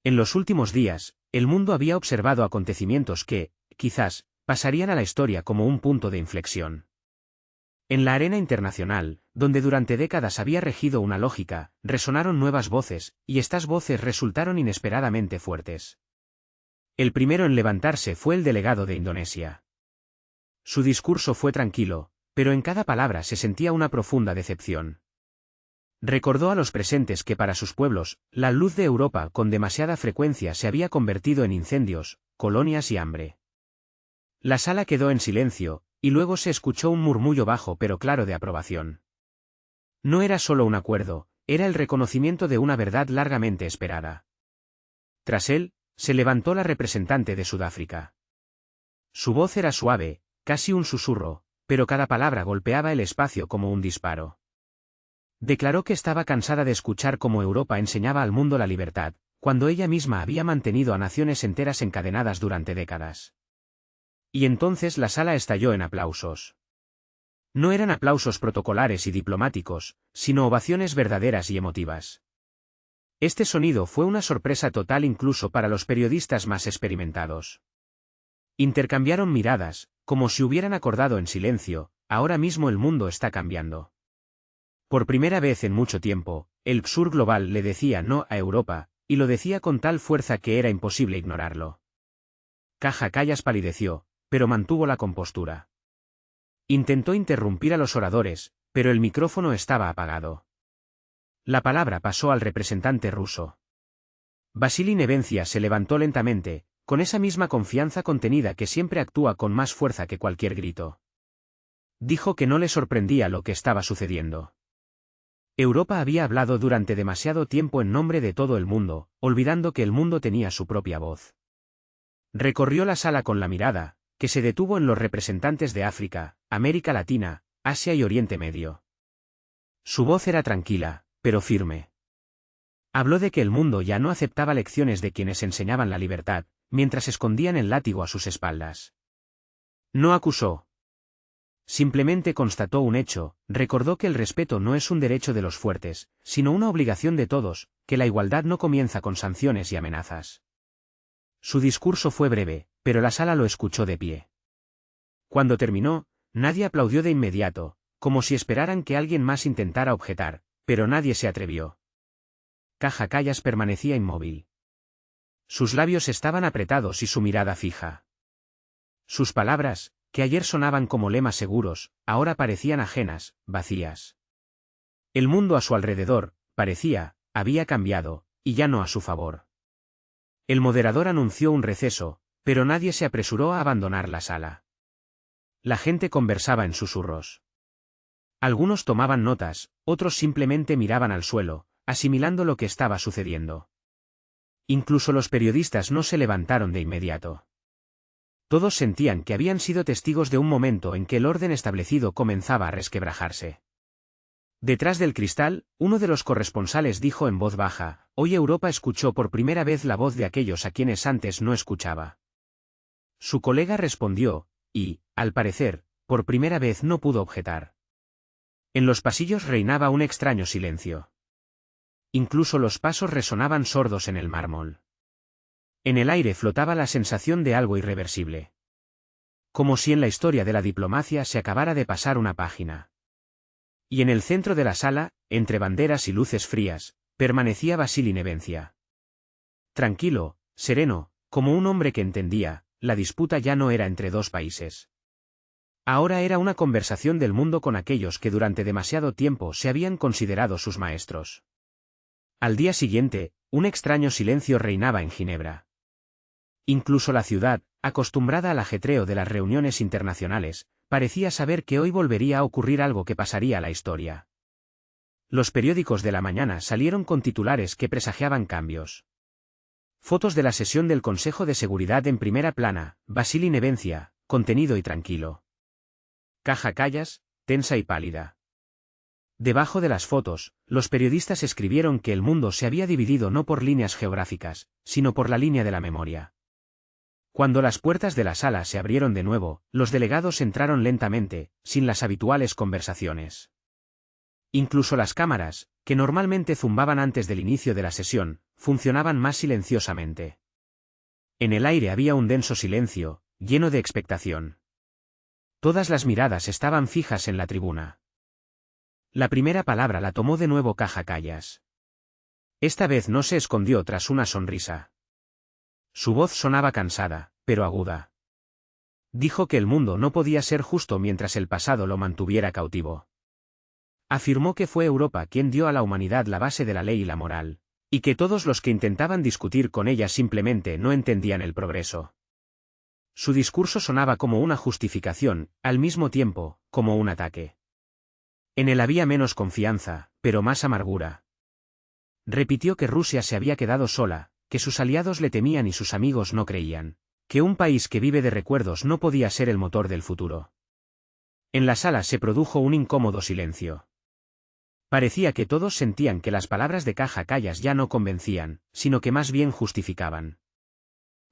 En los últimos días, el mundo había observado acontecimientos que, quizás, pasarían a la historia como un punto de inflexión. En la arena internacional, donde durante décadas había regido una lógica, resonaron nuevas voces, y estas voces resultaron inesperadamente fuertes. El primero en levantarse fue el delegado de Indonesia. Su discurso fue tranquilo, pero en cada palabra se sentía una profunda decepción. Recordó a los presentes que para sus pueblos, la luz de Europa con demasiada frecuencia se había convertido en incendios, colonias y hambre. La sala quedó en silencio, y luego se escuchó un murmullo bajo pero claro de aprobación. No era solo un acuerdo, era el reconocimiento de una verdad largamente esperada. Tras él, se levantó la representante de Sudáfrica. Su voz era suave, casi un susurro, pero cada palabra golpeaba el espacio como un disparo. Declaró que estaba cansada de escuchar cómo Europa enseñaba al mundo la libertad, cuando ella misma había mantenido a naciones enteras encadenadas durante décadas. Y entonces la sala estalló en aplausos. No eran aplausos protocolares y diplomáticos, sino ovaciones verdaderas y emotivas. Este sonido fue una sorpresa total incluso para los periodistas más experimentados. Intercambiaron miradas, como si hubieran acordado en silencio, ahora mismo el mundo está cambiando. Por primera vez en mucho tiempo, el sur global le decía no a Europa, y lo decía con tal fuerza que era imposible ignorarlo. Caja Callas palideció, pero mantuvo la compostura. Intentó interrumpir a los oradores, pero el micrófono estaba apagado. La palabra pasó al representante ruso. Vasili Nevencia se levantó lentamente, con esa misma confianza contenida que siempre actúa con más fuerza que cualquier grito. Dijo que no le sorprendía lo que estaba sucediendo. Europa había hablado durante demasiado tiempo en nombre de todo el mundo, olvidando que el mundo tenía su propia voz. Recorrió la sala con la mirada, que se detuvo en los representantes de África, América Latina, Asia y Oriente Medio. Su voz era tranquila, pero firme. Habló de que el mundo ya no aceptaba lecciones de quienes enseñaban la libertad, mientras escondían el látigo a sus espaldas. No acusó. Simplemente constató un hecho, recordó que el respeto no es un derecho de los fuertes, sino una obligación de todos, que la igualdad no comienza con sanciones y amenazas. Su discurso fue breve, pero la sala lo escuchó de pie. Cuando terminó, nadie aplaudió de inmediato, como si esperaran que alguien más intentara objetar, pero nadie se atrevió. Caja Callas permanecía inmóvil. Sus labios estaban apretados y su mirada fija. Sus palabras, que ayer sonaban como lemas seguros, ahora parecían ajenas, vacías. El mundo a su alrededor, parecía, había cambiado, y ya no a su favor. El moderador anunció un receso, pero nadie se apresuró a abandonar la sala. La gente conversaba en susurros. Algunos tomaban notas, otros simplemente miraban al suelo, asimilando lo que estaba sucediendo. Incluso los periodistas no se levantaron de inmediato. Todos sentían que habían sido testigos de un momento en que el orden establecido comenzaba a resquebrajarse. Detrás del cristal, uno de los corresponsales dijo en voz baja, «Hoy Europa escuchó por primera vez la voz de aquellos a quienes antes no escuchaba». Su colega respondió, y, al parecer, por primera vez no pudo objetar. En los pasillos reinaba un extraño silencio. Incluso los pasos resonaban sordos en el mármol. En el aire flotaba la sensación de algo irreversible. Como si en la historia de la diplomacia se acabara de pasar una página. Y en el centro de la sala, entre banderas y luces frías, permanecía Vasili Nevencia. Tranquilo, sereno, como un hombre que entendía, la disputa ya no era entre dos países. Ahora era una conversación del mundo con aquellos que durante demasiado tiempo se habían considerado sus maestros. Al día siguiente, un extraño silencio reinaba en Ginebra. Incluso la ciudad, acostumbrada al ajetreo de las reuniones internacionales, parecía saber que hoy volvería a ocurrir algo que pasaría a la historia. Los periódicos de la mañana salieron con titulares que presagiaban cambios. Fotos de la sesión del Consejo de Seguridad en primera plana, Vasili Nevencia, contenido y tranquilo. Caja Callas, tensa y pálida. Debajo de las fotos, los periodistas escribieron que el mundo se había dividido no por líneas geográficas, sino por la línea de la memoria. Cuando las puertas de la sala se abrieron de nuevo, los delegados entraron lentamente, sin las habituales conversaciones. Incluso las cámaras, que normalmente zumbaban antes del inicio de la sesión, funcionaban más silenciosamente. En el aire había un denso silencio, lleno de expectación. Todas las miradas estaban fijas en la tribuna. La primera palabra la tomó de nuevo Caja Callas. Esta vez no se escondió tras una sonrisa. Su voz sonaba cansada, pero aguda. Dijo que el mundo no podía ser justo mientras el pasado lo mantuviera cautivo. Afirmó que fue Europa quien dio a la humanidad la base de la ley y la moral, y que todos los que intentaban discutir con ella simplemente no entendían el progreso. Su discurso sonaba como una justificación, al mismo tiempo, como un ataque. En él había menos confianza, pero más amargura. Repitió que Rusia se había quedado sola, que sus aliados le temían y sus amigos no creían, que un país que vive de recuerdos no podía ser el motor del futuro. En la sala se produjo un incómodo silencio. Parecía que todos sentían que las palabras de Kaja Kallas ya no convencían, sino que más bien justificaban.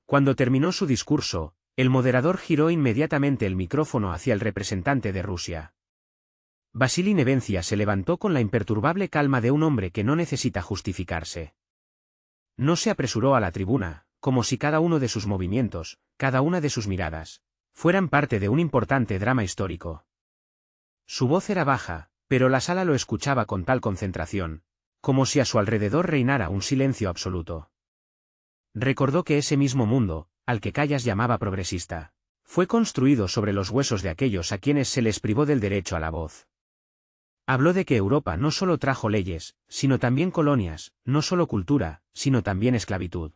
Cuando terminó su discurso, el moderador giró inmediatamente el micrófono hacia el representante de Rusia. Vasili Nevencia se levantó con la imperturbable calma de un hombre que no necesita justificarse. No se apresuró a la tribuna, como si cada uno de sus movimientos, cada una de sus miradas, fueran parte de un importante drama histórico. Su voz era baja, pero la sala lo escuchaba con tal concentración, como si a su alrededor reinara un silencio absoluto. Recordó que ese mismo mundo, al que Kallas llamaba progresista, fue construido sobre los huesos de aquellos a quienes se les privó del derecho a la voz. Habló de que Europa no solo trajo leyes, sino también colonias, no solo cultura, sino también esclavitud.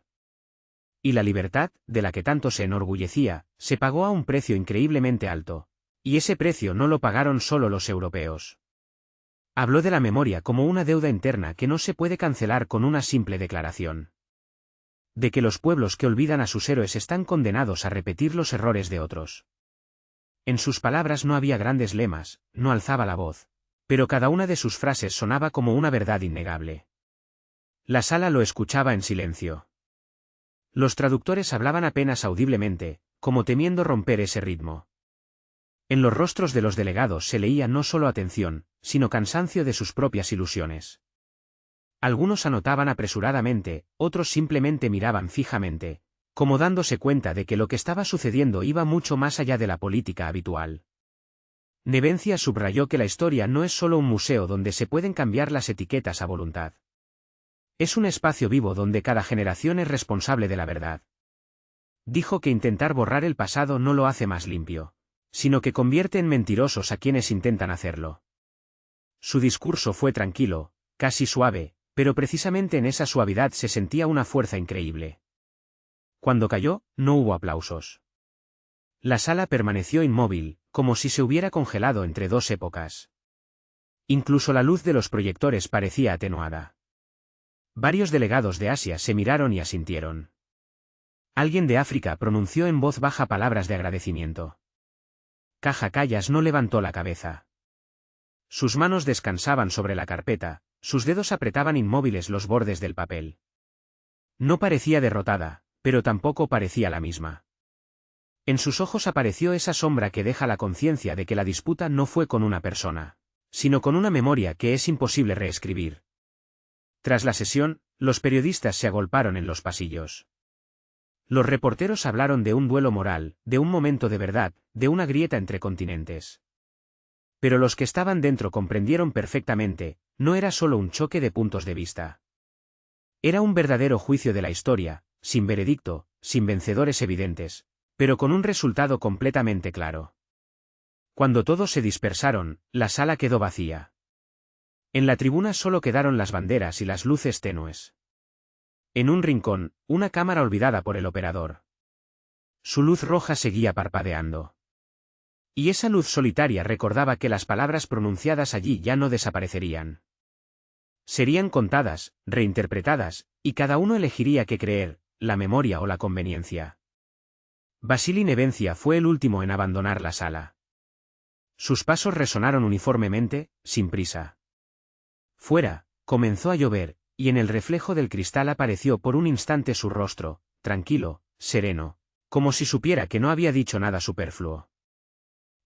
Y la libertad, de la que tanto se enorgullecía, se pagó a un precio increíblemente alto, y ese precio no lo pagaron solo los europeos. Habló de la memoria como una deuda interna que no se puede cancelar con una simple declaración. De que los pueblos que olvidan a sus héroes están condenados a repetir los errores de otros. En sus palabras no había grandes lemas, no alzaba la voz, pero cada una de sus frases sonaba como una verdad innegable. La sala lo escuchaba en silencio. Los traductores hablaban apenas audiblemente, como temiendo romper ese ritmo. En los rostros de los delegados se leía no solo atención, sino cansancio de sus propias ilusiones. Algunos anotaban apresuradamente, otros simplemente miraban fijamente, como dándose cuenta de que lo que estaba sucediendo iba mucho más allá de la política habitual. Nevencia subrayó que la historia no es solo un museo donde se pueden cambiar las etiquetas a voluntad. Es un espacio vivo donde cada generación es responsable de la verdad. Dijo que intentar borrar el pasado no lo hace más limpio, sino que convierte en mentirosos a quienes intentan hacerlo. Su discurso fue tranquilo, casi suave, pero precisamente en esa suavidad se sentía una fuerza increíble. Cuando cayó, no hubo aplausos. La sala permaneció inmóvil, como si se hubiera congelado entre dos épocas. Incluso la luz de los proyectores parecía atenuada. Varios delegados de Asia se miraron y asintieron. Alguien de África pronunció en voz baja palabras de agradecimiento. Kaja Kallas no levantó la cabeza. Sus manos descansaban sobre la carpeta, sus dedos apretaban inmóviles los bordes del papel. No parecía derrotada, pero tampoco parecía la misma. En sus ojos apareció esa sombra que deja la conciencia de que la disputa no fue con una persona, sino con una memoria que es imposible reescribir. Tras la sesión, los periodistas se agolparon en los pasillos. Los reporteros hablaron de un duelo moral, de un momento de verdad, de una grieta entre continentes. Pero los que estaban dentro comprendieron perfectamente, no era solo un choque de puntos de vista. Era un verdadero juicio de la historia, sin veredicto, sin vencedores evidentes, pero con un resultado completamente claro. Cuando todos se dispersaron, la sala quedó vacía. En la tribuna solo quedaron las banderas y las luces tenues. En un rincón, una cámara olvidada por el operador. Su luz roja seguía parpadeando. Y esa luz solitaria recordaba que las palabras pronunciadas allí ya no desaparecerían. Serían contadas, reinterpretadas, y cada uno elegiría qué creer, la memoria o la conveniencia. Vasili Nevencia fue el último en abandonar la sala. Sus pasos resonaron uniformemente, sin prisa. Fuera, comenzó a llover, y en el reflejo del cristal apareció por un instante su rostro, tranquilo, sereno, como si supiera que no había dicho nada superfluo.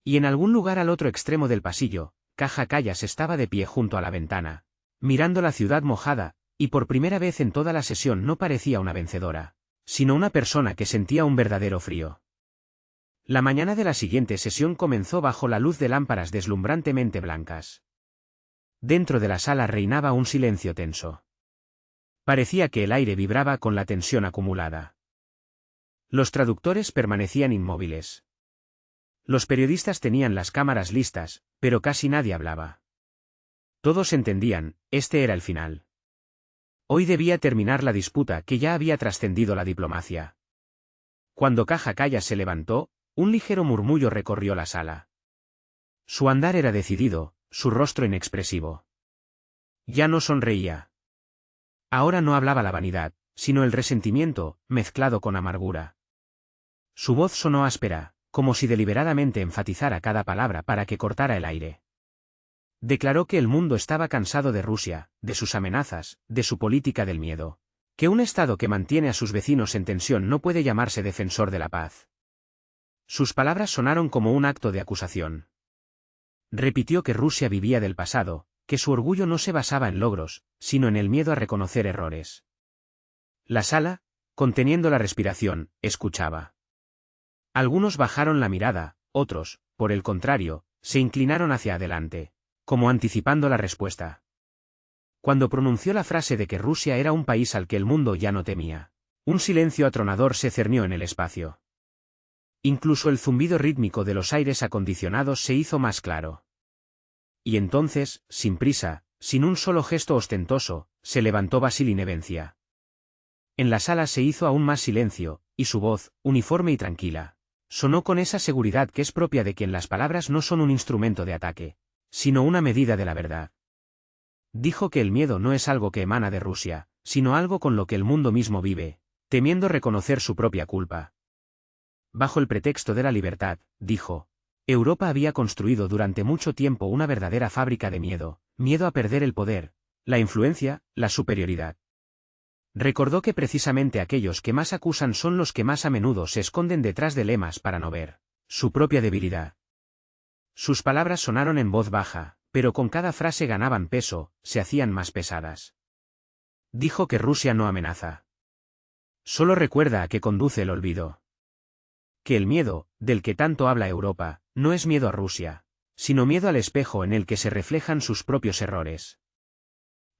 Y en algún lugar al otro extremo del pasillo, Kaja Kallas estaba de pie junto a la ventana, mirando la ciudad mojada, y por primera vez en toda la sesión no parecía una vencedora, sino una persona que sentía un verdadero frío. La mañana de la siguiente sesión comenzó bajo la luz de lámparas deslumbrantemente blancas. Dentro de la sala reinaba un silencio tenso. Parecía que el aire vibraba con la tensión acumulada. Los traductores permanecían inmóviles. Los periodistas tenían las cámaras listas, pero casi nadie hablaba. Todos entendían, este era el final. Hoy debía terminar la disputa que ya había trascendido la diplomacia. Cuando Kaja Kallas se levantó, un ligero murmullo recorrió la sala. Su andar era decidido, su rostro inexpresivo. Ya no sonreía. Ahora no hablaba la vanidad, sino el resentimiento, mezclado con amargura. Su voz sonó áspera, como si deliberadamente enfatizara cada palabra para que cortara el aire. Declaró que el mundo estaba cansado de Rusia, de sus amenazas, de su política del miedo. Que un Estado que mantiene a sus vecinos en tensión no puede llamarse defensor de la paz. Sus palabras sonaron como un acto de acusación. Repitió que Rusia vivía del pasado, que su orgullo no se basaba en logros, sino en el miedo a reconocer errores. La sala, conteniendo la respiración, escuchaba. Algunos bajaron la mirada, otros, por el contrario, se inclinaron hacia adelante, como anticipando la respuesta. Cuando pronunció la frase de que Rusia era un país al que el mundo ya no temía, un silencio atronador se cernió en el espacio. Incluso el zumbido rítmico de los aires acondicionados se hizo más claro. Y entonces, sin prisa, sin un solo gesto ostentoso, se levantó Vasili Nevencia. En la sala se hizo aún más silencio, y su voz, uniforme y tranquila, sonó con esa seguridad que es propia de quien las palabras no son un instrumento de ataque, sino una medida de la verdad. Dijo que el miedo no es algo que emana de Rusia, sino algo con lo que el mundo mismo vive, temiendo reconocer su propia culpa. Bajo el pretexto de la libertad, dijo, Europa había construido durante mucho tiempo una verdadera fábrica de miedo, miedo a perder el poder, la influencia, la superioridad. Recordó que precisamente aquellos que más acusan son los que más a menudo se esconden detrás de lemas para no ver su propia debilidad. Sus palabras sonaron en voz baja, pero con cada frase ganaban peso, se hacían más pesadas. Dijo que Rusia no amenaza. Solo recuerda a qué conduce el olvido. Que el miedo, del que tanto habla Europa, no es miedo a Rusia, sino miedo al espejo en el que se reflejan sus propios errores.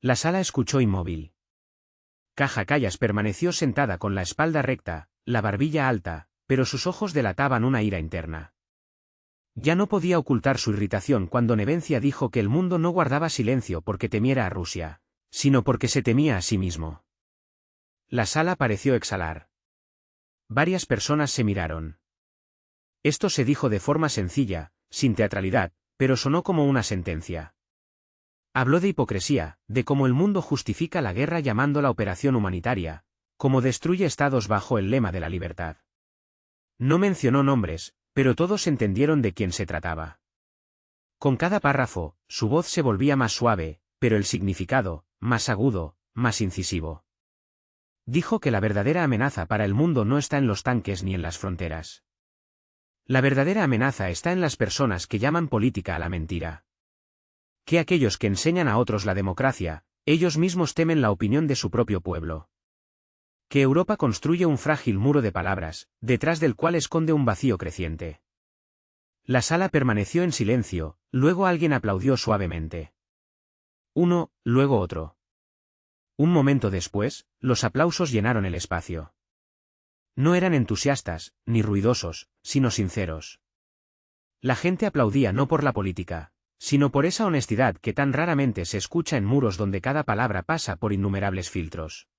La sala escuchó inmóvil. Kaja Kallas permaneció sentada con la espalda recta, la barbilla alta, pero sus ojos delataban una ira interna. Ya no podía ocultar su irritación cuando Nevencia dijo que el mundo no guardaba silencio porque temiera a Rusia, sino porque se temía a sí mismo. La sala pareció exhalar. Varias personas se miraron. Esto se dijo de forma sencilla, sin teatralidad, pero sonó como una sentencia. Habló de hipocresía, de cómo el mundo justifica la guerra llamándola operación humanitaria, cómo destruye estados bajo el lema de la libertad. No mencionó nombres, pero todos entendieron de quién se trataba. Con cada párrafo, su voz se volvía más suave, pero el significado, más agudo, más incisivo. Dijo que la verdadera amenaza para el mundo no está en los tanques ni en las fronteras. La verdadera amenaza está en las personas que llaman política a la mentira. Que aquellos que enseñan a otros la democracia, ellos mismos temen la opinión de su propio pueblo. Que Europa construye un frágil muro de palabras, detrás del cual esconde un vacío creciente. La sala permaneció en silencio, luego alguien aplaudió suavemente. Uno, luego otro. Un momento después, los aplausos llenaron el espacio. No eran entusiastas, ni ruidosos, sino sinceros. La gente aplaudía no por la política, sino por esa honestidad que tan raramente se escucha en muros donde cada palabra pasa por innumerables filtros.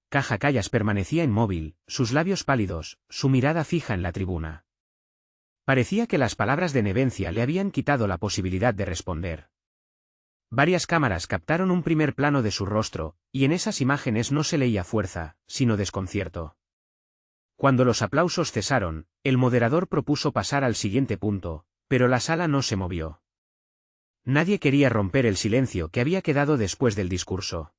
Kaja Kallas permanecía inmóvil, sus labios pálidos, su mirada fija en la tribuna. Parecía que las palabras de Nevencia le habían quitado la posibilidad de responder. Varias cámaras captaron un primer plano de su rostro, y en esas imágenes no se leía fuerza, sino desconcierto. Cuando los aplausos cesaron, el moderador propuso pasar al siguiente punto, pero la sala no se movió. Nadie quería romper el silencio que había quedado después del discurso.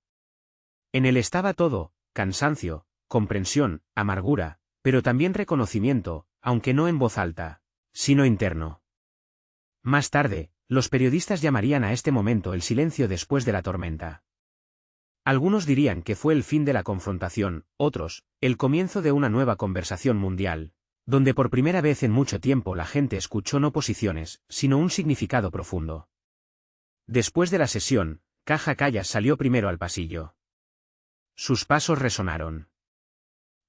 En él estaba todo, cansancio, comprensión, amargura, pero también reconocimiento, aunque no en voz alta, sino interno. Más tarde, los periodistas llamarían a este momento el silencio después de la tormenta. Algunos dirían que fue el fin de la confrontación, otros, el comienzo de una nueva conversación mundial, donde por primera vez en mucho tiempo la gente escuchó no posiciones, sino un significado profundo. Después de la sesión, Kaja Kallas salió primero al pasillo. Sus pasos resonaron.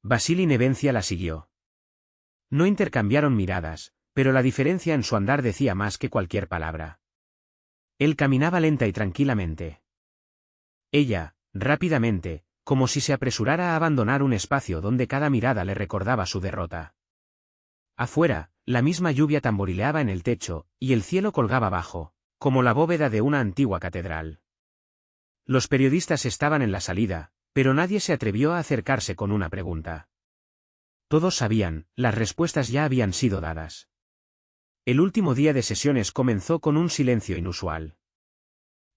Vasili Nevencia la siguió. No intercambiaron miradas, pero la diferencia en su andar decía más que cualquier palabra. Él caminaba lenta y tranquilamente. Ella, rápidamente, como si se apresurara a abandonar un espacio donde cada mirada le recordaba su derrota. Afuera, la misma lluvia tamborileaba en el techo, y el cielo colgaba bajo, como la bóveda de una antigua catedral. Los periodistas estaban en la salida, pero nadie se atrevió a acercarse con una pregunta. Todos sabían, las respuestas ya habían sido dadas. El último día de sesiones comenzó con un silencio inusual.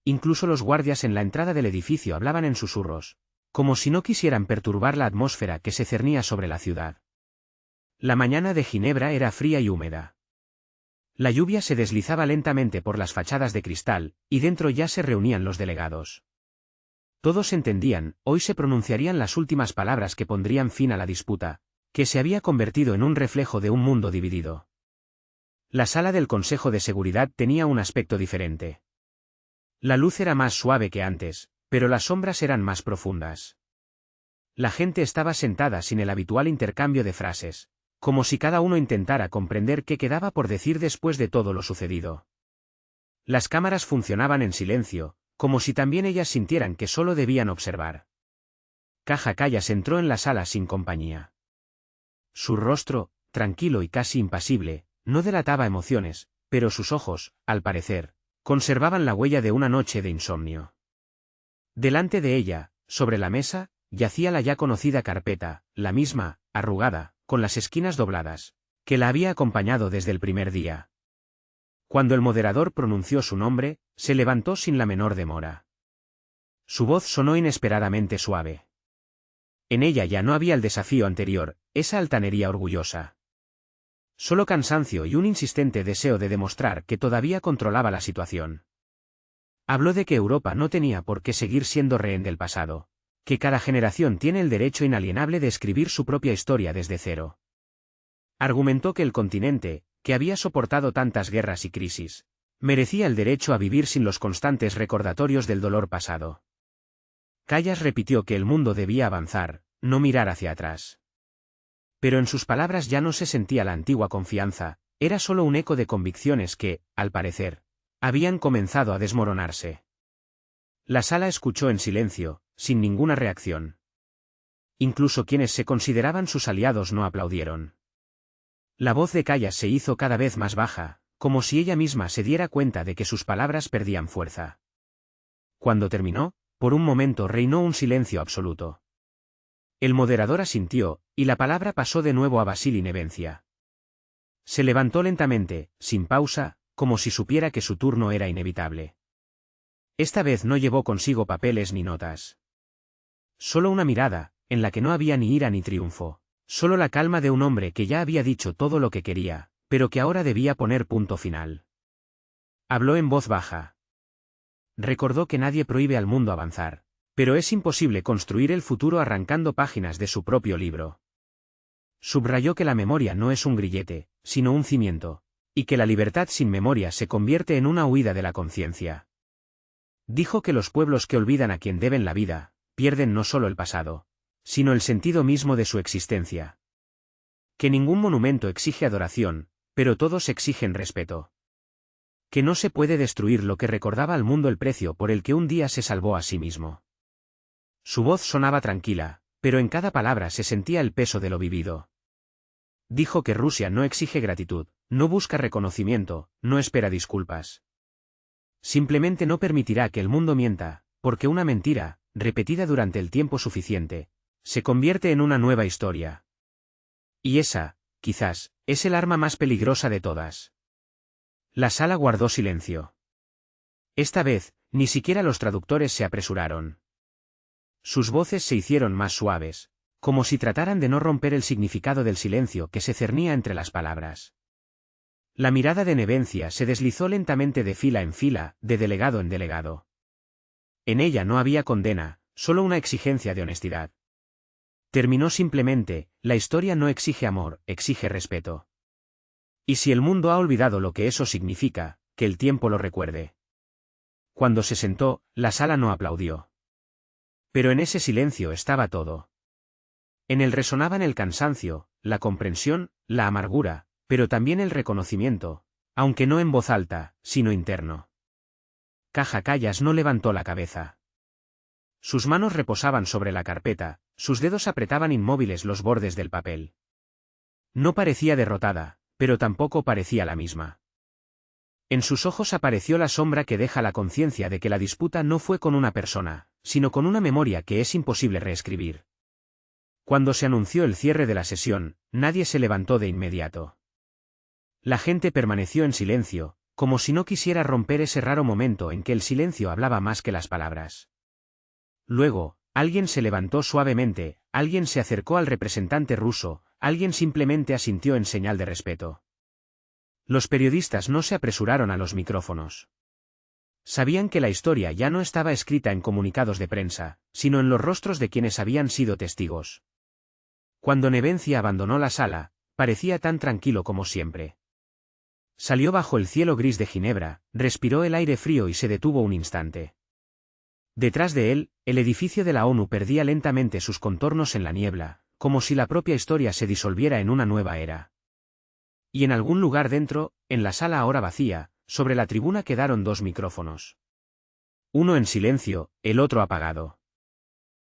Incluso los guardias en la entrada del edificio hablaban en susurros, como si no quisieran perturbar la atmósfera que se cernía sobre la ciudad. La mañana de Ginebra era fría y húmeda. La lluvia se deslizaba lentamente por las fachadas de cristal, y dentro ya se reunían los delegados. Todos entendían, hoy se pronunciarían las últimas palabras que pondrían fin a la disputa, que se había convertido en un reflejo de un mundo dividido. La sala del Consejo de Seguridad tenía un aspecto diferente. La luz era más suave que antes, pero las sombras eran más profundas. La gente estaba sentada sin el habitual intercambio de frases, como si cada uno intentara comprender qué quedaba por decir después de todo lo sucedido. Las cámaras funcionaban en silencio, como si también ellas sintieran que solo debían observar. Kaja Kallas entró en la sala sin compañía. Su rostro, tranquilo y casi impasible, no delataba emociones, pero sus ojos, al parecer, conservaban la huella de una noche de insomnio. Delante de ella, sobre la mesa, yacía la ya conocida carpeta, la misma, arrugada, con las esquinas dobladas, que la había acompañado desde el primer día. Cuando el moderador pronunció su nombre, se levantó sin la menor demora. Su voz sonó inesperadamente suave. En ella ya no había el desafío anterior, esa altanería orgullosa. Solo cansancio y un insistente deseo de demostrar que todavía controlaba la situación. Habló de que Europa no tenía por qué seguir siendo rehén del pasado, que cada generación tiene el derecho inalienable de escribir su propia historia desde cero. Argumentó que el continente, que había soportado tantas guerras y crisis, merecía el derecho a vivir sin los constantes recordatorios del dolor pasado. Kallas repitió que el mundo debía avanzar, no mirar hacia atrás. Pero en sus palabras ya no se sentía la antigua confianza, era solo un eco de convicciones que, al parecer, habían comenzado a desmoronarse. La sala escuchó en silencio, sin ninguna reacción. Incluso quienes se consideraban sus aliados no aplaudieron. La voz de Kallas se hizo cada vez más baja, como si ella misma se diera cuenta de que sus palabras perdían fuerza. Cuando terminó, por un momento reinó un silencio absoluto. El moderador asintió, y la palabra pasó de nuevo a Vasili Nevencia. Se levantó lentamente, sin pausa, como si supiera que su turno era inevitable. Esta vez no llevó consigo papeles ni notas. Solo una mirada, en la que no había ni ira ni triunfo, solo la calma de un hombre que ya había dicho todo lo que quería, pero que ahora debía poner punto final. Habló en voz baja. Recordó que nadie prohíbe al mundo avanzar, pero es imposible construir el futuro arrancando páginas de su propio libro. Subrayó que la memoria no es un grillete, sino un cimiento, y que la libertad sin memoria se convierte en una huida de la conciencia. Dijo que los pueblos que olvidan a quien deben la vida, pierden no solo el pasado, sino el sentido mismo de su existencia. Que ningún monumento exige adoración, pero todos exigen respeto. Que no se puede destruir lo que recordaba al mundo el precio por el que un día se salvó a sí mismo. Su voz sonaba tranquila, pero en cada palabra se sentía el peso de lo vivido. Dijo que Rusia no exige gratitud, no busca reconocimiento, no espera disculpas. Simplemente no permitirá que el mundo mienta, porque una mentira, repetida durante el tiempo suficiente, se convierte en una nueva historia. Y esa, quizás, es el arma más peligrosa de todas. La sala guardó silencio. Esta vez, ni siquiera los traductores se apresuraron. Sus voces se hicieron más suaves, como si trataran de no romper el significado del silencio que se cernía entre las palabras. La mirada de Nevencia se deslizó lentamente de fila en fila, de delegado en delegado. En ella no había condena, solo una exigencia de honestidad. Terminó simplemente, la historia no exige amor, exige respeto. Y si el mundo ha olvidado lo que eso significa, que el tiempo lo recuerde. Cuando se sentó, la sala no aplaudió. Pero en ese silencio estaba todo. En él resonaban el cansancio, la comprensión, la amargura, pero también el reconocimiento, aunque no en voz alta, sino interno. Caja Callas no levantó la cabeza. Sus manos reposaban sobre la carpeta, sus dedos apretaban inmóviles los bordes del papel. No parecía derrotada, pero tampoco parecía la misma. En sus ojos apareció la sombra que deja la conciencia de que la disputa no fue con una persona, sino con una memoria que es imposible reescribir. Cuando se anunció el cierre de la sesión, nadie se levantó de inmediato. La gente permaneció en silencio, como si no quisiera romper ese raro momento en que el silencio hablaba más que las palabras. Luego, alguien se levantó suavemente, alguien se acercó al representante ruso, alguien simplemente asintió en señal de respeto. Los periodistas no se apresuraron a los micrófonos. Sabían que la historia ya no estaba escrita en comunicados de prensa, sino en los rostros de quienes habían sido testigos. Cuando Nevencia abandonó la sala, parecía tan tranquilo como siempre. Salió bajo el cielo gris de Ginebra, respiró el aire frío y se detuvo un instante. Detrás de él, el edificio de la ONU perdía lentamente sus contornos en la niebla, como si la propia historia se disolviera en una nueva era. Y en algún lugar dentro, en la sala ahora vacía, sobre la tribuna quedaron dos micrófonos. Uno en silencio, el otro apagado.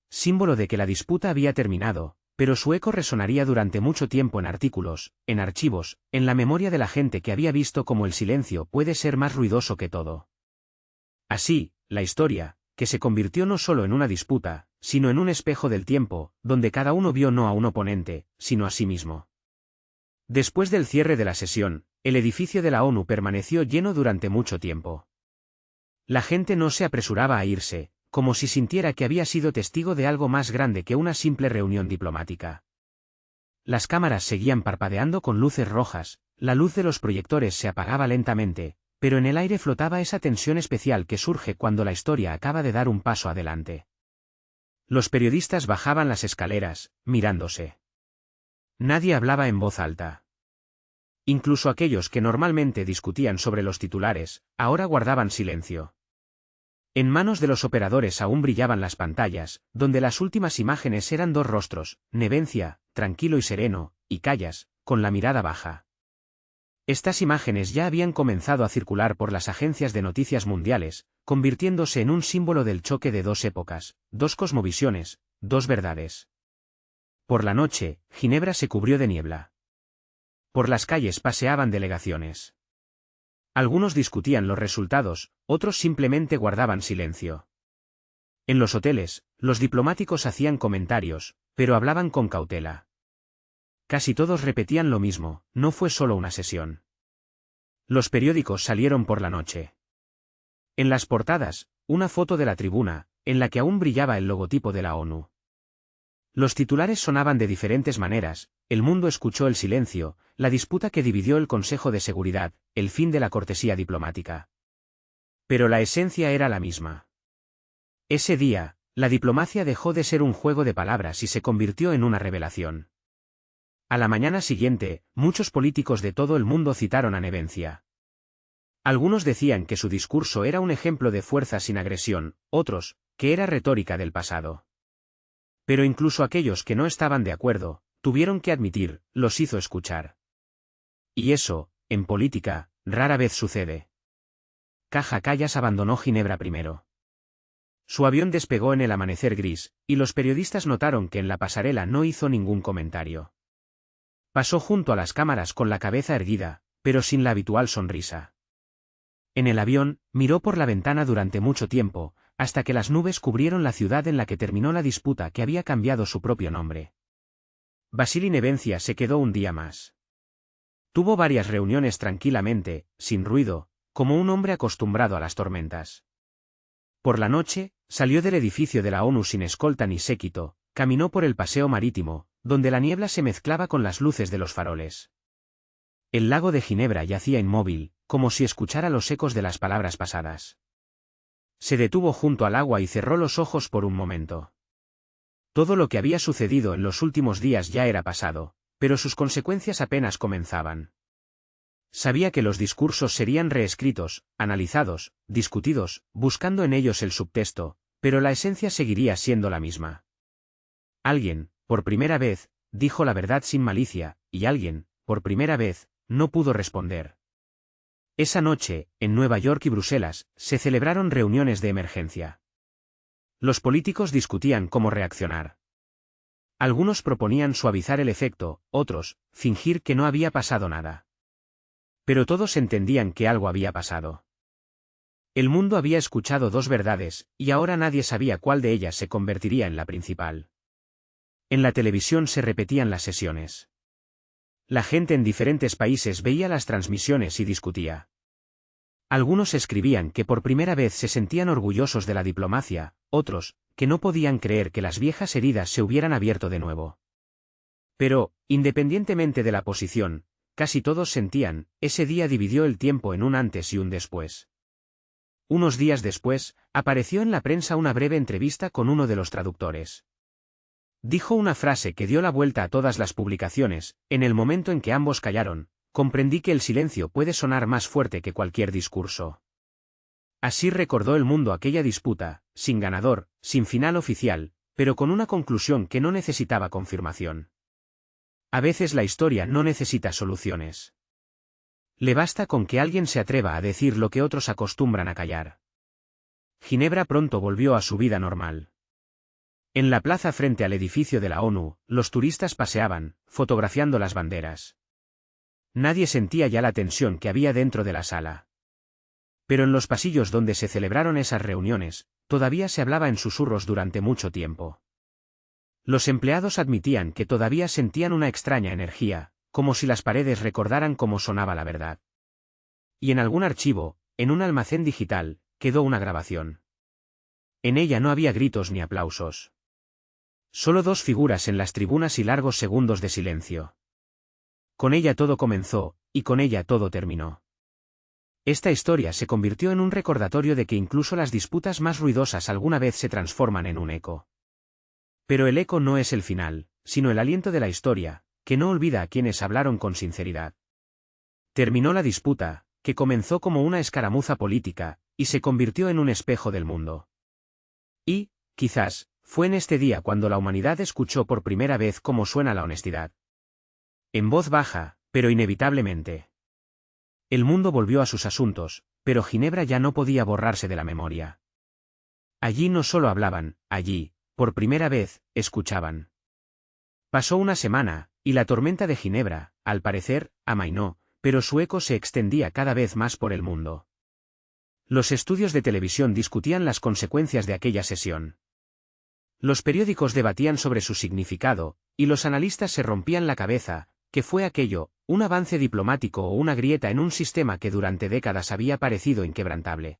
Símbolo de que la disputa había terminado, pero su eco resonaría durante mucho tiempo en artículos, en archivos, en la memoria de la gente que había visto cómo el silencio puede ser más ruidoso que todo. Así, la historia, que se convirtió no solo en una disputa, sino en un espejo del tiempo, donde cada uno vio no a un oponente, sino a sí mismo. Después del cierre de la sesión, el edificio de la ONU permaneció lleno durante mucho tiempo. La gente no se apresuraba a irse, como si sintiera que había sido testigo de algo más grande que una simple reunión diplomática. Las cámaras seguían parpadeando con luces rojas, la luz de los proyectores se apagaba lentamente, pero en el aire flotaba esa tensión especial que surge cuando la historia acaba de dar un paso adelante. Los periodistas bajaban las escaleras, mirándose. Nadie hablaba en voz alta. Incluso aquellos que normalmente discutían sobre los titulares, ahora guardaban silencio. En manos de los operadores aún brillaban las pantallas, donde las últimas imágenes eran dos rostros, Nevencia, tranquilo y sereno, y Callas, con la mirada baja. Estas imágenes ya habían comenzado a circular por las agencias de noticias mundiales, convirtiéndose en un símbolo del choque de dos épocas, dos cosmovisiones, dos verdades. Por la noche, Ginebra se cubrió de niebla. Por las calles paseaban delegaciones. Algunos discutían los resultados, otros simplemente guardaban silencio. En los hoteles, los diplomáticos hacían comentarios, pero hablaban con cautela. Casi todos repetían lo mismo, no fue solo una sesión. Los periódicos salieron por la noche. En las portadas, una foto de la tribuna, en la que aún brillaba el logotipo de la ONU. Los titulares sonaban de diferentes maneras, el mundo escuchó el silencio, la disputa que dividió el Consejo de Seguridad, el fin de la cortesía diplomática. Pero la esencia era la misma. Ese día, la diplomacia dejó de ser un juego de palabras y se convirtió en una revelación. A la mañana siguiente, muchos políticos de todo el mundo citaron a Nevencia. Algunos decían que su discurso era un ejemplo de fuerza sin agresión, otros, que era retórica del pasado. Pero incluso aquellos que no estaban de acuerdo, tuvieron que admitir, los hizo escuchar. Y eso, en política, rara vez sucede. Caja Callas abandonó Ginebra primero. Su avión despegó en el amanecer gris, y los periodistas notaron que en la pasarela no hizo ningún comentario. Pasó junto a las cámaras con la cabeza erguida, pero sin la habitual sonrisa. En el avión, miró por la ventana durante mucho tiempo, hasta que las nubes cubrieron la ciudad en la que terminó la disputa que había cambiado su propio nombre. Vasili Nevencia se quedó un día más. Tuvo varias reuniones tranquilamente, sin ruido, como un hombre acostumbrado a las tormentas. Por la noche, salió del edificio de la ONU sin escolta ni séquito, caminó por el paseo marítimo, donde la niebla se mezclaba con las luces de los faroles. El lago de Ginebra yacía inmóvil, como si escuchara los ecos de las palabras pasadas. Se detuvo junto al agua y cerró los ojos por un momento. Todo lo que había sucedido en los últimos días ya era pasado, pero sus consecuencias apenas comenzaban. Sabía que los discursos serían reescritos, analizados, discutidos, buscando en ellos el subtexto, pero la esencia seguiría siendo la misma. Alguien, por primera vez, dijo la verdad sin malicia, y alguien, por primera vez, no pudo responder. Esa noche, en Nueva York y Bruselas, se celebraron reuniones de emergencia. Los políticos discutían cómo reaccionar. Algunos proponían suavizar el efecto, otros, fingir que no había pasado nada. Pero todos entendían que algo había pasado. El mundo había escuchado dos verdades, y ahora nadie sabía cuál de ellas se convertiría en la principal. En la televisión se repetían las sesiones. La gente en diferentes países veía las transmisiones y discutía. Algunos escribían que por primera vez se sentían orgullosos de la diplomacia, otros, que no podían creer que las viejas heridas se hubieran abierto de nuevo. Pero, independientemente de la posición, casi todos sentían, ese día dividió el tiempo en un antes y un después. Unos días después, apareció en la prensa una breve entrevista con uno de los traductores. Dijo una frase que dio la vuelta a todas las publicaciones: en el momento en que ambos callaron, comprendí que el silencio puede sonar más fuerte que cualquier discurso. Así recordó el mundo aquella disputa, sin ganador, sin final oficial, pero con una conclusión que no necesitaba confirmación. A veces la historia no necesita soluciones. Le basta con que alguien se atreva a decir lo que otros acostumbran a callar. Ginebra pronto volvió a su vida normal. En la plaza frente al edificio de la ONU, los turistas paseaban, fotografiando las banderas. Nadie sentía ya la tensión que había dentro de la sala. Pero en los pasillos donde se celebraron esas reuniones, todavía se hablaba en susurros durante mucho tiempo. Los empleados admitían que todavía sentían una extraña energía, como si las paredes recordaran cómo sonaba la verdad. Y en algún archivo, en un almacén digital, quedó una grabación. En ella no había gritos ni aplausos. Solo dos figuras en las tribunas y largos segundos de silencio. Con ella todo comenzó, y con ella todo terminó. Esta historia se convirtió en un recordatorio de que incluso las disputas más ruidosas alguna vez se transforman en un eco. Pero el eco no es el final, sino el aliento de la historia, que no olvida a quienes hablaron con sinceridad. Terminó la disputa, que comenzó como una escaramuza política, y se convirtió en un espejo del mundo. Y, quizás, fue en este día cuando la humanidad escuchó por primera vez cómo suena la honestidad. En voz baja, pero inevitablemente. El mundo volvió a sus asuntos, pero Ginebra ya no podía borrarse de la memoria. Allí no solo hablaban, allí, por primera vez, escuchaban. Pasó una semana, y la tormenta de Ginebra, al parecer, amainó, pero su eco se extendía cada vez más por el mundo. Los estudios de televisión discutían las consecuencias de aquella sesión. Los periódicos debatían sobre su significado, y los analistas se rompían la cabeza: ¿qué fue aquello, un avance diplomático o una grieta en un sistema que durante décadas había parecido inquebrantable?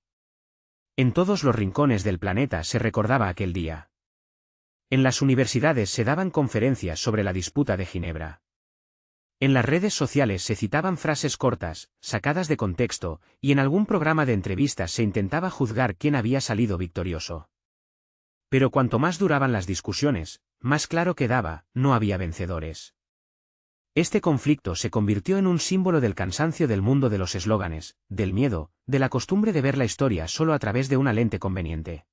En todos los rincones del planeta se recordaba aquel día. En las universidades se daban conferencias sobre la disputa de Ginebra. En las redes sociales se citaban frases cortas, sacadas de contexto, y en algún programa de entrevistas se intentaba juzgar quién había salido victorioso. Pero cuanto más duraban las discusiones, más claro quedaba: no había vencedores. Este conflicto se convirtió en un símbolo del cansancio del mundo de los eslóganes, del miedo, de la costumbre de ver la historia solo a través de una lente conveniente.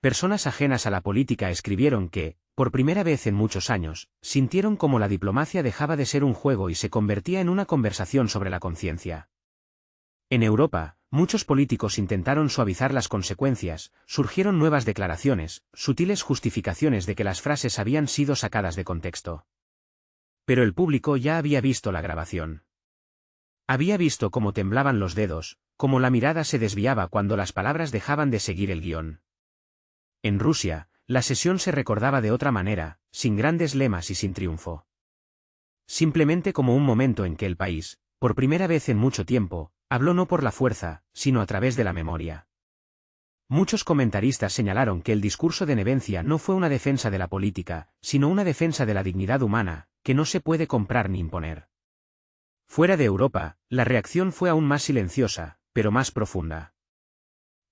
Personas ajenas a la política escribieron que, por primera vez en muchos años, sintieron como la diplomacia dejaba de ser un juego y se convertía en una conversación sobre la conciencia. En Europa, muchos políticos intentaron suavizar las consecuencias, surgieron nuevas declaraciones, sutiles justificaciones de que las frases habían sido sacadas de contexto. Pero el público ya había visto la grabación. Había visto cómo temblaban los dedos, cómo la mirada se desviaba cuando las palabras dejaban de seguir el guión. En Rusia, la sesión se recordaba de otra manera, sin grandes lemas y sin triunfo. Simplemente como un momento en que el país, por primera vez en mucho tiempo, habló no por la fuerza, sino a través de la memoria. Muchos comentaristas señalaron que el discurso de Nevencia no fue una defensa de la política, sino una defensa de la dignidad humana, que no se puede comprar ni imponer. Fuera de Europa, la reacción fue aún más silenciosa, pero más profunda.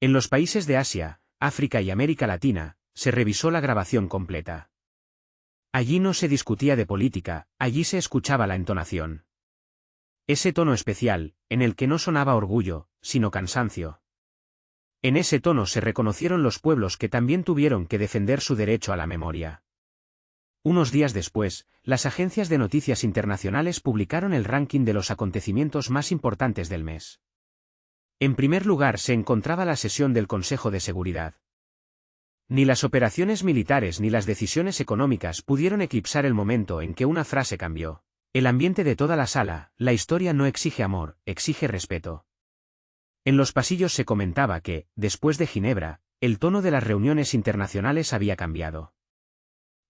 En los países de Asia, África y América Latina, se revisó la grabación completa. Allí no se discutía de política, allí se escuchaba la entonación. Ese tono especial, en el que no sonaba orgullo, sino cansancio. En ese tono se reconocieron los pueblos que también tuvieron que defender su derecho a la memoria. Unos días después, las agencias de noticias internacionales publicaron el ranking de los acontecimientos más importantes del mes. En primer lugar se encontraba la sesión del Consejo de Seguridad. Ni las operaciones militares ni las decisiones económicas pudieron eclipsar el momento en que una frase cambió el ambiente de toda la sala. La historia no exige amor, exige respeto. En los pasillos se comentaba que, después de Ginebra, el tono de las reuniones internacionales había cambiado.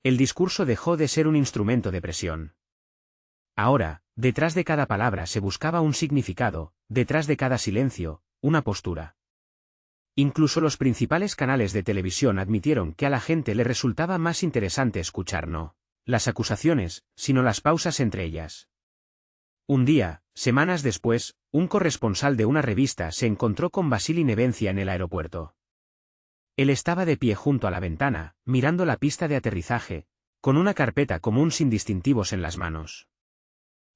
El discurso dejó de ser un instrumento de presión. Ahora, detrás de cada palabra se buscaba un significado, detrás de cada silencio, una postura. Incluso los principales canales de televisión admitieron que a la gente le resultaba más interesante escuchar no las acusaciones, sino las pausas entre ellas. Un día, semanas después, un corresponsal de una revista se encontró con Vasily Nevencia en el aeropuerto. Él estaba de pie junto a la ventana, mirando la pista de aterrizaje, con una carpeta común sin distintivos en las manos.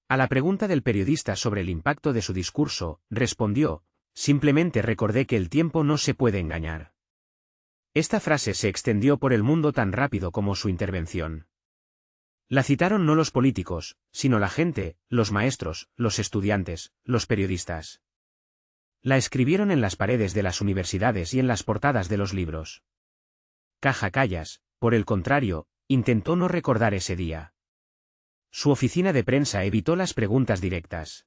A la pregunta del periodista sobre el impacto de su discurso, respondió: simplemente recordé que el tiempo no se puede engañar. Esta frase se extendió por el mundo tan rápido como su intervención. La citaron no los políticos, sino la gente, los maestros, los estudiantes, los periodistas. La escribieron en las paredes de las universidades y en las portadas de los libros. Kaja Kallas, por el contrario, intentó no recordar ese día. Su oficina de prensa evitó las preguntas directas.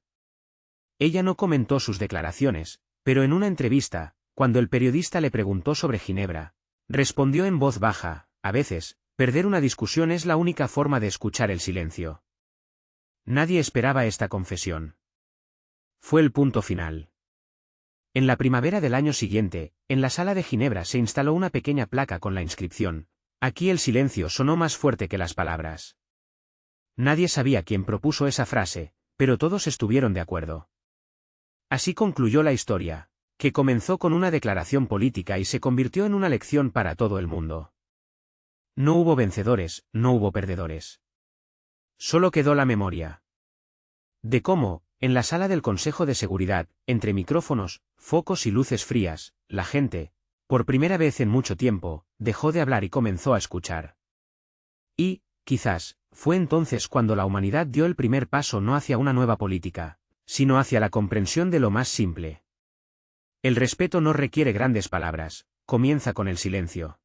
Ella no comentó sus declaraciones, pero en una entrevista, cuando el periodista le preguntó sobre Ginebra, respondió en voz baja: a veces, perder una discusión es la única forma de escuchar el silencio. Nadie esperaba esta confesión. Fue el punto final. En la primavera del año siguiente, en la sala de Ginebra se instaló una pequeña placa con la inscripción: aquí el silencio sonó más fuerte que las palabras. Nadie sabía quién propuso esa frase, pero todos estuvieron de acuerdo. Así concluyó la historia, que comenzó con una declaración política y se convirtió en una lección para todo el mundo. No hubo vencedores, no hubo perdedores. Solo quedó la memoria de cómo, en la sala del Consejo de Seguridad, entre micrófonos, focos y luces frías, la gente, por primera vez en mucho tiempo, dejó de hablar y comenzó a escuchar. Y, quizás, fue entonces cuando la humanidad dio el primer paso no hacia una nueva política, sino hacia la comprensión de lo más simple. El respeto no requiere grandes palabras, comienza con el silencio.